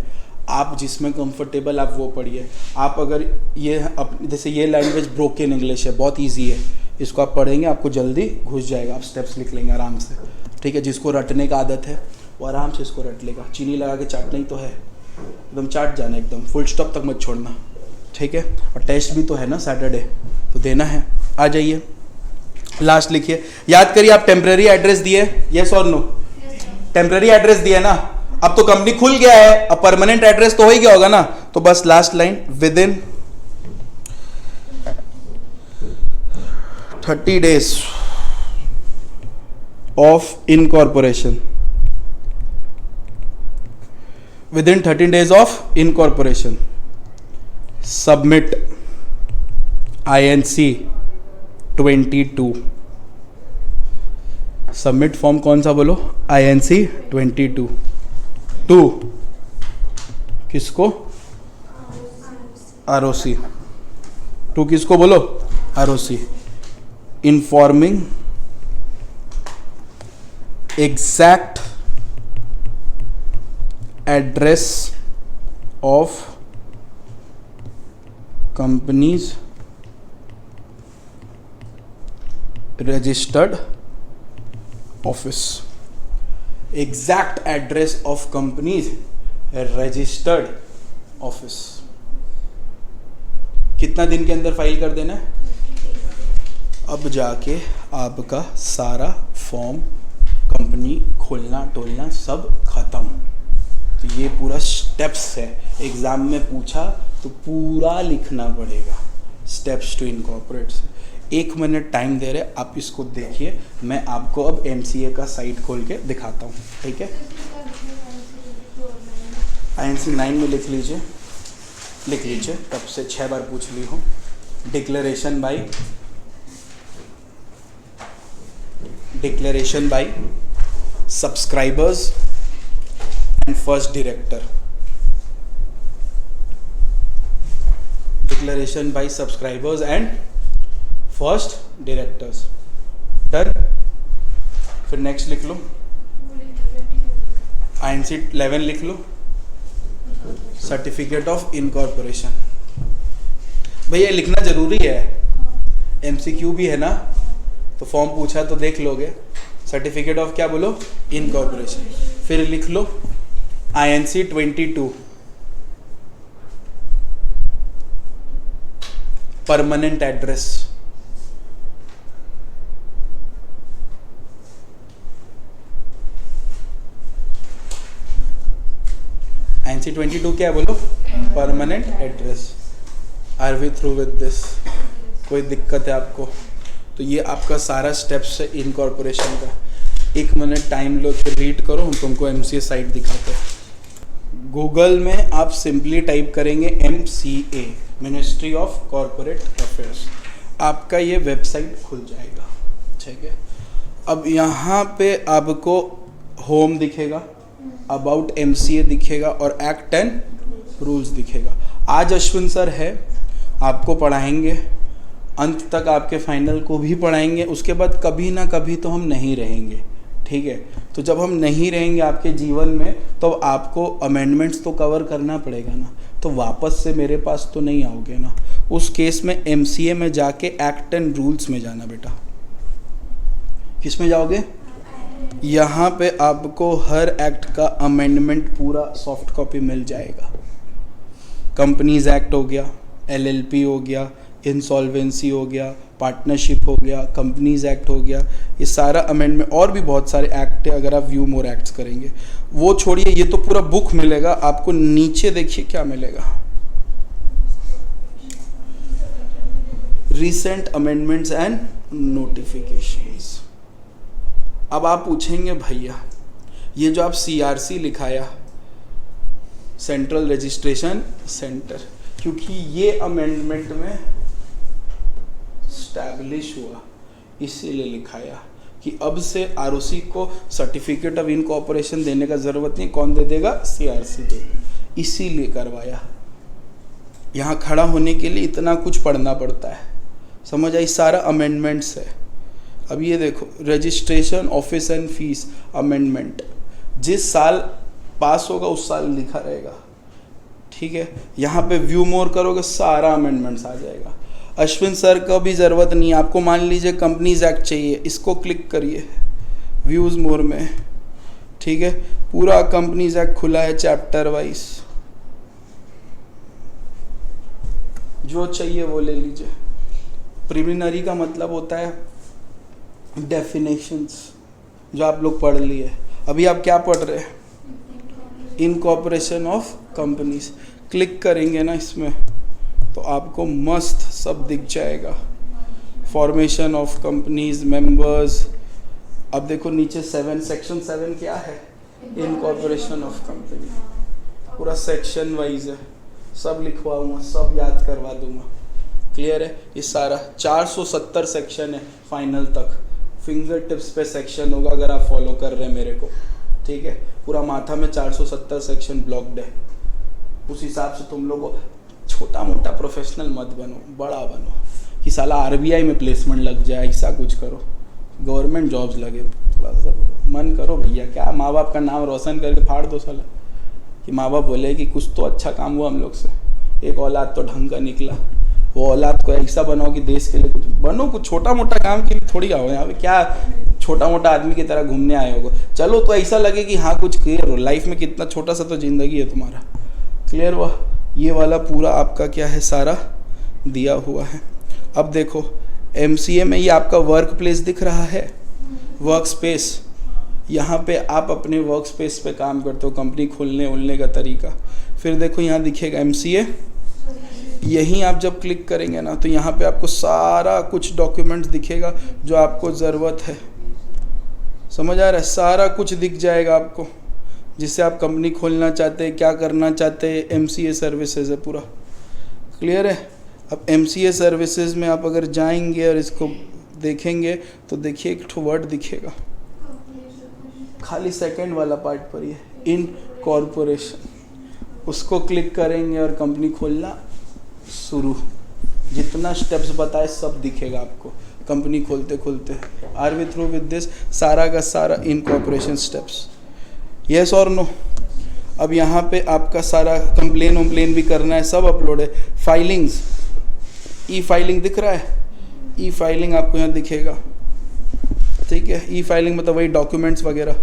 आप जिसमें कंफर्टेबल आप वो पढ़िए। आप अगर ये जैसे ये लैंग्वेज ब्रोकन इंग्लिश है, बहुत इजी है, इसको आप पढ़ेंगे आपको जल्दी घुस जाएगा, आप स्टेप्स लिख लेंगे आराम से। ठीक है, जिसको रटने का आदत है वो आराम से इसको रट लेगा। चीनी लगा के चाटना ही तो है, एकदम चाट जाना, एकदम फुल स्टॉप तक मत छोड़ना। ठीक है, और टेस्ट भी तो है ना सैटरडे, तो देना है। आ जाइए, लास्ट लिखिए, याद करिए। आप टेम्परेरी एड्रेस दिए, यस और नो? टेम्परेरी एड्रेस दिया ना, अब तो कंपनी खुल गया है, अब परमानेंट एड्रेस तो हो ही गया होगा ना। तो बस last line, with in 30 days of incorporation, within 13 days of incorporation, submit INC 22। Submit form कौन सा बोलो? INC 22। टू किसको? ROC। टू किसको बोलो? ROC। Informing exact address of companies registered office. Exact address of companies registered office. कितना दिन के अंदर फाइल कर देना है? अब जाके आपका सारा फॉर्म, कंपनी खोलना टोलना सब खत्म। तो ये पूरा स्टेप्स है, एग्जाम में पूछा तो पूरा लिखना पड़ेगा, स्टेप्स टू इनकॉर्पोरेट से। 1 मिनट टाइम दे रहे, आप इसको देखिए, मैं आपको अब MCA का साइट खोल के दिखाता हूँ। ठीक है, INC 9 में लिख लीजिए, तब से 6 बार पूछ ली हूँ। Declaration bye subscribers and first director. Declaration bye subscribers and first directors. Done. फिर नेक्स्ट लिख लो, INC 11 लिख लो, सर्टिफिकेट ऑफ इनकॉर्पोरेशन। भैया लिखना जरूरी है, MCQ भी है ना, तो फॉर्म पूछा तो देख लोगे। सर्टिफिकेट ऑफ क्या बोलो, इनकॉर्पोरेशन। फिर लिख लो INC 22 परमानेंट एड्रेस। INC 22 क्या है बोलो, permanent address. Are we through with this? कोई दिक्कत है आपको? तो ये आपका सारा स्टेप्स है इनकॉर्पोरेशन का। 1 मिनट टाइम लो फिर रीड करो, हम तुमको MCA साइट दिखाते हैं। गूगल में आप सिंपली टाइप करेंगे MCA, ministry of corporate affairs, आपका ये वेबसाइट खुल जाएगा। ठीक है, अब यहाँ पे आपको होम दिखेगा, अबाउट MCA दिखेगा और एक्ट एंड रूल्स दिखेगा। आज अश्विन सर है, आपको पढ़ाएंगे, अंत तक आपके फाइनल को भी पढ़ाएंगे। उसके बाद कभी ना कभी तो हम नहीं रहेंगे। ठीक है, तो जब हम नहीं रहेंगे आपके जीवन में, तो आपको अमेंडमेंट्स तो कवर करना पड़ेगा ना, तो वापस से मेरे पास तो नहीं आओगे ना। उस केस में MCA में जाके एक्ट एंड रूल्स में जाना बेटा। किस में जाओगे? यहाँ पे आपको हर एक्ट का अमेंडमेंट पूरा सॉफ्ट कॉपी मिल जाएगा। कंपनीज एक्ट हो गया, LLP हो गया, इंसॉल्वेंसी हो गया, पार्टनरशिप हो गया, कंपनीज एक्ट हो गया, ये सारा अमेंडमेंट, और भी बहुत सारे एक्ट है। अगर आप व्यू मोर एक्ट्स करेंगे, वो छोड़िए, ये तो पूरा बुक मिलेगा आपको। नीचे देखिए क्या मिलेगा, रिसेंट अमेंडमेंट्स एंड नोटिफिकेशंस। अब आप पूछेंगे भैया ये जो आप CRC लिखाया, सेंट्रल रजिस्ट्रेशन सेंटर, क्योंकि ये अमेंडमेंट में स्टैब्लिश हुआ, इसीलिए लिखाया कि अब से ROC को सर्टिफिकेट ऑफ इनकॉर्पोरेशन देने का ज़रूरत नहीं। कौन दे देगा? CRC देगा, इसीलिए करवाया। यहाँ खड़ा होने के लिए इतना कुछ पढ़ना पड़ता है, समझ आई? सारा अमेंडमेंट्स है। अब ये देखो, registration office and fees amendment, जिस साल पास होगा उस साल लिखा रहेगा। ठीक है, यहाँ पे व्यू मोर करोगे सारा अमेंडमेंट्स आ जाएगा। अश्विन सर का भी ज़रूरत नहीं है आपको। मान लीजिए कंपनीज एक्ट चाहिए, इसको क्लिक करिए व्यूज़ मोर में। ठीक है, पूरा कंपनीज एक्ट खुला है चैप्टर वाइज, जो चाहिए वो ले लीजिए। प्रिलिमिनरी का मतलब होता है डेफिनेशंस, जो आप लोग पढ़ लिए। अभी आप क्या पढ़ रहे हैं? Incorporation of companies. क्लिक करेंगे ना इसमें तो आपको मस्त सब दिख जाएगा। Formation of companies, members. अब देखो नीचे 7, सेक्शन 7 क्या है? Incorporation of company. पूरा सेक्शन वाइज है, सब लिखवाऊंगा, सब याद करवा दूंगा। क्लियर है? ये सारा 470 सेक्शन है फाइनल तक। फिंगर टिप्स पे सेक्शन होगा अगर आप फॉलो कर रहे हैं मेरे को। ठीक है, पूरा माथा में 470 सेक्शन ब्लॉक्ड है। उस हिसाब से तुम लोगों छोटा मोटा प्रोफेशनल मत बनो, बड़ा बनो कि साला RBI में प्लेसमेंट लग जाए, ऐसा कुछ करो, गवर्नमेंट जॉब्स लगे। थोड़ा सा मन करो भैया, क्या माँ बाप का नाम रोशन करके फाड़ दो साला, कि माँ बाप बोले कि कुछ तो अच्छा काम हुआ हम लोग से, एक औलाद तो ढंग का निकला। वो औलाद को ऐसा बनाओ कि देश के लिए कुछ बनो। कुछ छोटा मोटा काम के लिए थोड़ी आओ यहाँ पे, क्या छोटा मोटा आदमी की तरह घूमने आए हो। चलो तो ऐसा लगे कि हाँ कुछ क्लियर हो लाइफ में, कितना छोटा सा तो जिंदगी है तुम्हारा। क्लियर हुआ? ये वाला पूरा आपका क्या है, सारा दिया हुआ है। अब देखो MCA में ये आपका वर्क प्लेस दिख रहा है, वर्क स्पेस। यहाँ पे आप अपने वर्क स्पेस पे काम करते हो, कंपनी खोलने उलने का तरीका। फिर देखो यहाँ दिखेगा MCA। यहीं आप जब क्लिक करेंगे ना तो यहाँ पे आपको सारा कुछ डॉक्यूमेंट्स दिखेगा जो आपको ज़रूरत है। समझ आ रहा है? सारा कुछ दिख जाएगा आपको, जिससे आप कंपनी खोलना चाहते हैं, क्या करना चाहते हैं। MCA सर्विसेज है पूरा। क्लियर है? अब MCA सर्विसेज में आप अगर जाएंगे और इसको देखेंगे तो देखिए एक ठो वर्ड दिखेगा, खाली सेकंड वाला पार्ट पर ये कॉरपोरेशन, उसको क्लिक करेंगे और कंपनी खोलना शुरू। जितना स्टेप्स बताए सब दिखेगा आपको कंपनी खोलते खोलते। Are we through with this? सारा का सारा इनकॉर्पोरेशन स्टेप्स, यस और नो? अब यहाँ पे आपका सारा कंप्लेन वम्प्लेन भी करना है, सब अपलोड है। फाइलिंग्स, ई फाइलिंग दिख रहा है? ई फाइलिंग आपको यहाँ दिखेगा, ठीक है। ई फाइलिंग मतलब वही डॉक्यूमेंट्स वगैरह,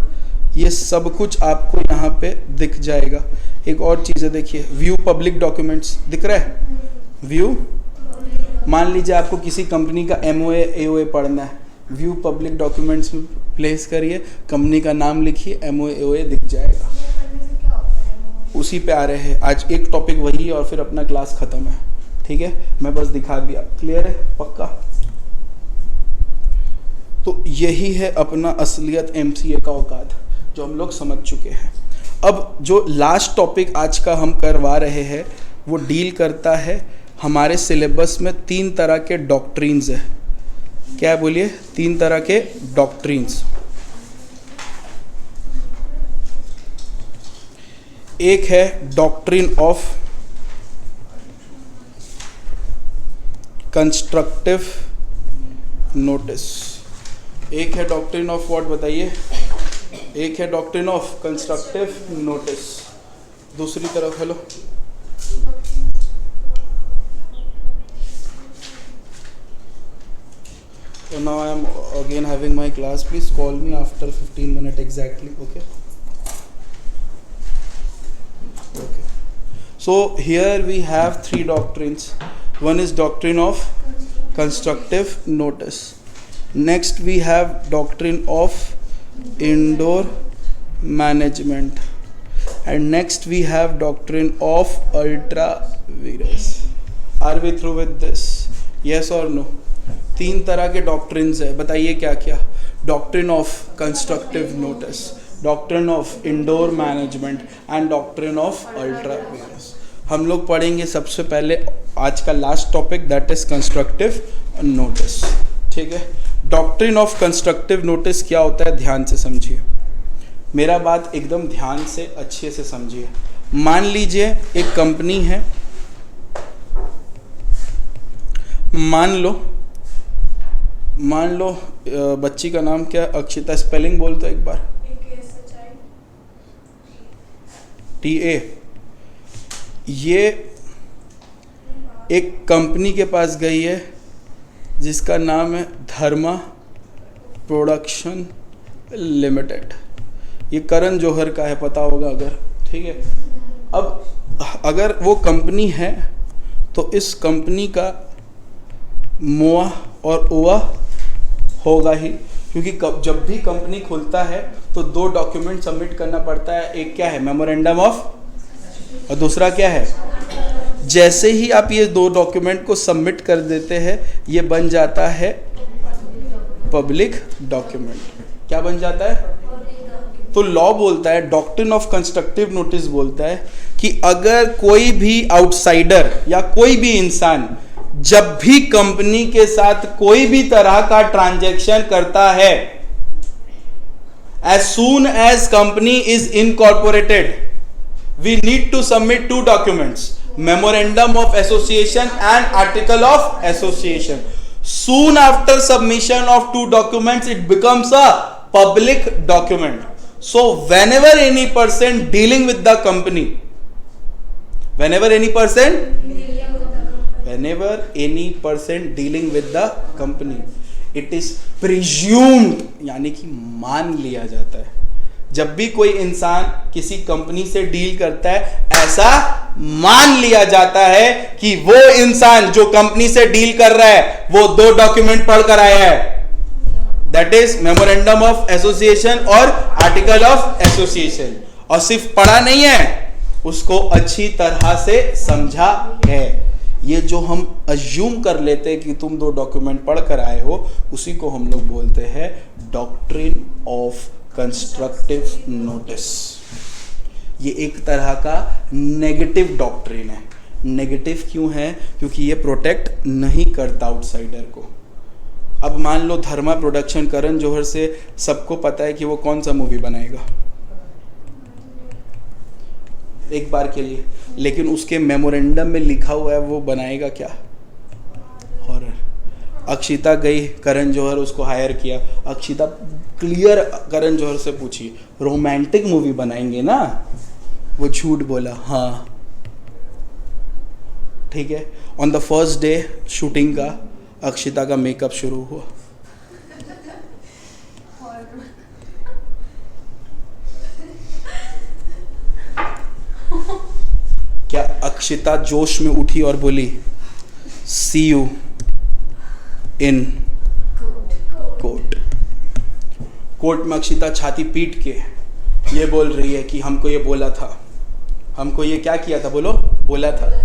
ये सब कुछ आपको यहाँ पे दिख जाएगा। एक और चीज़ है, देखिए व्यू पब्लिक डॉक्यूमेंट्स दिख रहा है? व्यू, मान लीजिए आपको किसी कंपनी का MOA AOA पढ़ना है, व्यू पब्लिक डॉक्यूमेंट्स में प्लेस करिए, कंपनी का नाम लिखिए, MOA AOA दिख जाएगा। करने से क्या होता है? उसी पे आ रहे हैं आज, एक टॉपिक वही है और फिर अपना क्लास ख़त्म है, ठीक है। मैं बस दिखा दिया, क्लियर है? पक्का? तो यही है अपना असलियत MCA का औकात, जो हम लोग समझ चुके हैं। अब जो लास्ट टॉपिक आज का हम करवा रहे हैं वो डील करता है, हमारे सिलेबस में 3 तरह के डॉक्ट्रिन्स है। क्या बोलिए? 3 तरह के डॉक्ट्रिन्स। एक है डॉक्ट्रिन ऑफ कंस्ट्रक्टिव नोटिस, एक है डॉक्ट्रिन ऑफ व्हाट बताइए? एक है डॉक्ट्रिन ऑफ कंस्ट्रक्टिव नोटिस, दूसरी तरफ hello So now I am again having my class. Please call me after 15 minutes exactly. Okay. Okay. So here we have 3 doctrines. One is doctrine of constructive notice. Next we have doctrine of indoor management. And next we have doctrine of ultra vires. Are we through with this? Yes or no? 3 तरह के doctrines है, बताइए क्या क्या? Doctrine of constructive notice, doctrine of indoor management and doctrine of ultra vires. हम लोग पढ़ेंगे सबसे पहले आज का last topic, that is constructive notice, ठीक है। डॉक्ट्रिन ऑफ कंस्ट्रक्टिव नोटिस क्या होता है, ध्यान से समझिए, मेरा बात एकदम ध्यान से अच्छे से समझिए। मान लीजिए एक कंपनी है, मान लो बच्ची का नाम क्या? अक्षिता। स्पेलिंग बोल तो एक बार। TA। ये एक कंपनी के पास गई है जिसका नाम है धर्मा प्रोडक्शन लिमिटेड। ये करण जौहर का है, पता होगा अगर, ठीक है। अब अगर वो कंपनी है तो इस कंपनी का मोआ और ओआ होगा ही, क्योंकि जब भी कंपनी खुलता है तो 2 डॉक्यूमेंट सबमिट करना पड़ता है। एक क्या है? मेमोरेंडम ऑफ, और दूसरा क्या है? जैसे ही आप ये 2 डॉक्यूमेंट को सबमिट कर देते हैं, ये बन जाता है पब्लिक डॉक्यूमेंट। क्या बन जाता है? तो लॉ बोलता है, डॉक्ट्रिन ऑफ कंस्ट्रक्टिव नोटिस बोलता है कि अगर कोई भी आउटसाइडर या कोई भी इंसान जब भी कंपनी के साथ कोई भी तरह का ट्रांजैक्शन करता है, as soon as company is incorporated, we need to submit 2 documents, memorandum of association and article of association. Soon after submission of 2 documents, it becomes a public document. So whenever any person dealing with the company, whenever any person dealing with the company, it is presumed, यानी कि मान लिया जाता है। जब भी कोई इंसान किसी कंपनी से डील करता है, ऐसा मान लिया जाता है कि वो इंसान जो कंपनी से डील कर रहा है वो 2 डॉक्यूमेंट पढ़ कर आया है, that is memorandum of association और आर्टिकल ऑफ एसोसिएशन। और सिर्फ पढ़ा नहीं है, उसको अच्छी तरह से समझा है। ये जो हम अज्यूम कर लेते हैं कि तुम 2 डॉक्यूमेंट पढ़ कर आए हो, उसी को हम लोग बोलते हैं डॉक्ट्रिन ऑफ कंस्ट्रक्टिव नोटिस। ये एक तरह का नेगेटिव डॉक्ट्रिन है। नेगेटिव क्यों है? क्योंकि ये प्रोटेक्ट नहीं करता आउटसाइडर को। अब मान लो धर्मा प्रोडक्शन, करण जौहर से सबको पता है कि वो कौन सा मूवी बनाएगा, एक बार के लिए, लेकिन उसके मेमोरेंडम में लिखा हुआ है वो बनाएगा क्या? हॉरर। अक्षिता गई, करण जौहर उसको हायर किया। अक्षिता क्लियर करण जौहर से पूछी रोमांटिक मूवी बनाएंगे ना? वो झूठ बोला हाँ। ठीक है, on the first day shooting का अक्षिता का मेकअप शुरू हुआ। क्या अक्षिता जोश में उठी और बोली सी यू इन कोर्ट? कोर्ट में अक्षिता छाती पीट के ये बोल रही है कि हमको ये बोला था, हमको ये क्या किया था, बोलो, बोला था,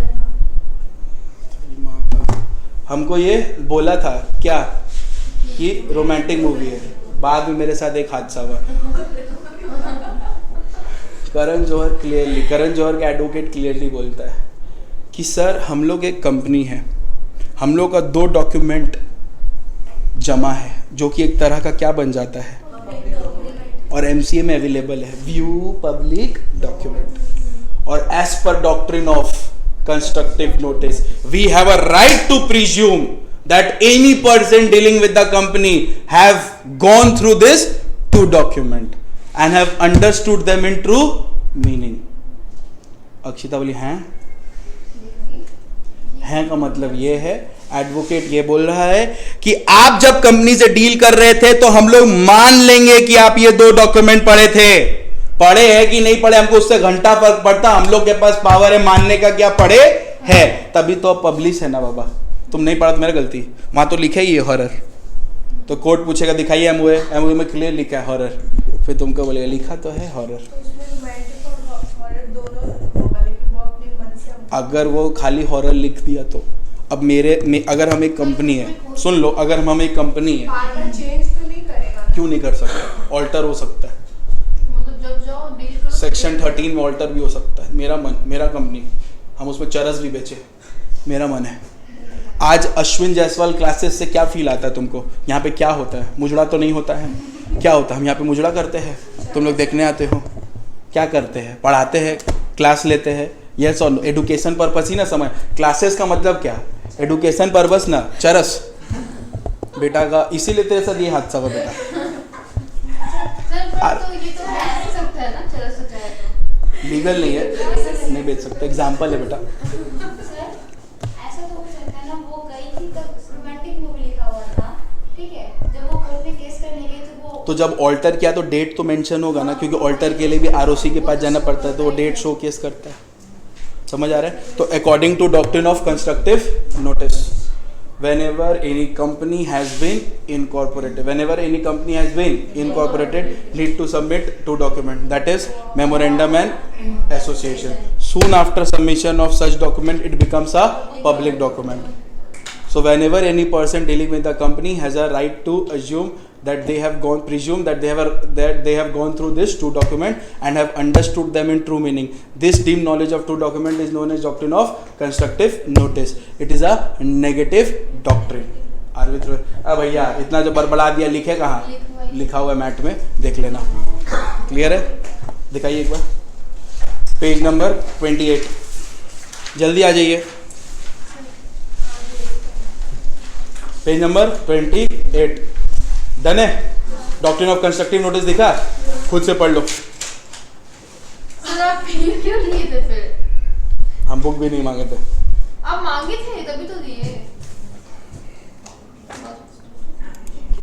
हमको ये बोला था क्या कि रोमांटिक मूवी है। बाद में मेरे साथ एक हादसा हुआ। करण जौहर का एडवोकेट क्लियरली बोलता है कि सर हम लोग एक कंपनी है, हम लोग का 2 डॉक्यूमेंट जमा है जो कि एक तरह का क्या बन जाता है और एमसीए में अवेलेबल है, व्यू पब्लिक डॉक्यूमेंट। और as per doctrine of constructive notice we have a right to presume that any person dealing with the company have gone through this 2 document and have understood them in true meaning। Akshita बोली हैं का मतलब ये है, advocate ये बोल रहा है कि आप जब कंपनी से डील कर रहे थे तो हम लोग मान लेंगे कि आप ये 2 डॉक्यूमेंट पढ़े थे। पढ़े है कि नहीं पढ़े हमको उससे घंटा फर्क पड़ता, हम लोग के पास पावर है मानने का, क्या पढ़े है, तभी तो पब्लिश है ना बाबा। तुम नहीं पढ़ा तो मेरा गलती, वहां तो लिखा ही है हॉरर। तो कोर्ट पूछेगा दिखाइए एमओए में क्लियर लिखा है हॉरर, फिर तुमको बोलेगा लिखा तो है हॉरर। अगर वो खाली हॉरर लिख दिया तो अब अगर हम एक कंपनी है, सुन लो, अगर हम एक कंपनी है, चेंज तो नहीं करेगा ना? क्यों नहीं कर सकता? ऑल्टर हो सकता है, मतलब जब जाओ डील करो सेक्शन 13 में ऑल्टर भी हो सकता है। मेरा कंपनी, हम उसमें चरस भी बेचे, मेरा मन है। आज अश्विन जायसवाल क्लासेस से क्या फील आता है तुमको? यहाँ पे क्या होता है? मुजड़ा तो नहीं होता है? क्या होता है? हम यहाँ पे मुजड़ा करते हैं, तुम लोग देखने आते हो, क्या करते हैं? पढ़ाते हैं, क्लास लेते हैं, यस और नो, एडुकेशन पर्पस ही ना समझ। क्लासेस का मतलब क्या? एडुकेशन पर्पस ना, चरस बेटा का, इसीलिए तेरे साथ ये हादसा हुआ बेटा। सर तो ये तो बेच सकता है ना, चलो सोचा है तो लीगल नहीं है, नहीं बेच सकते, एग्जाम्पल है बेटा। सर ऐसा तो हो सकता है ना, वो गई थी तब रोमांटिक मूवी लिखा हुआ था, ठीक है, जब वो कोर्ट में केस करने गई तो जब ऑल्टर किया तो डेट तो मेंशन होगा ना, क्योंकि ऑल्टर के लिए भी आरओसी के पास जाना पड़ता है, तो वो डेट शो केस करता है। समझ आ रहा है? तो according to doctrine of constructive notice, whenever any company has been incorporated need to submit 2 documents, that is memorandum and association. Soon after submission of such document it becomes a public document. So whenever any person dealing with the company has a right to assume that they have gone through this 2 document and have understood them in true meaning. This deemed knowledge of 2 document is known as doctrine of constructive notice. It is a negative doctrine. आर्बित्र भैया इतना जो बड़बड़ा दिया, लिखे कहाँ? लिखा हुआ है mat में, देख लेना। क्लियर है? दिखाइए एक बार, पेज नंबर 28, जल्दी आ जाइए। पेज नंबर 28 डन है? डॉक्ट्रिन ऑफ कंस्ट्रक्टिव नोटिस दिखा? खुद से पढ़ लो। सर आप पेन क्यों लिए थे फिर? हम बुक भी नहीं मांगे थे। आप मांगे थे तभी तो दिए।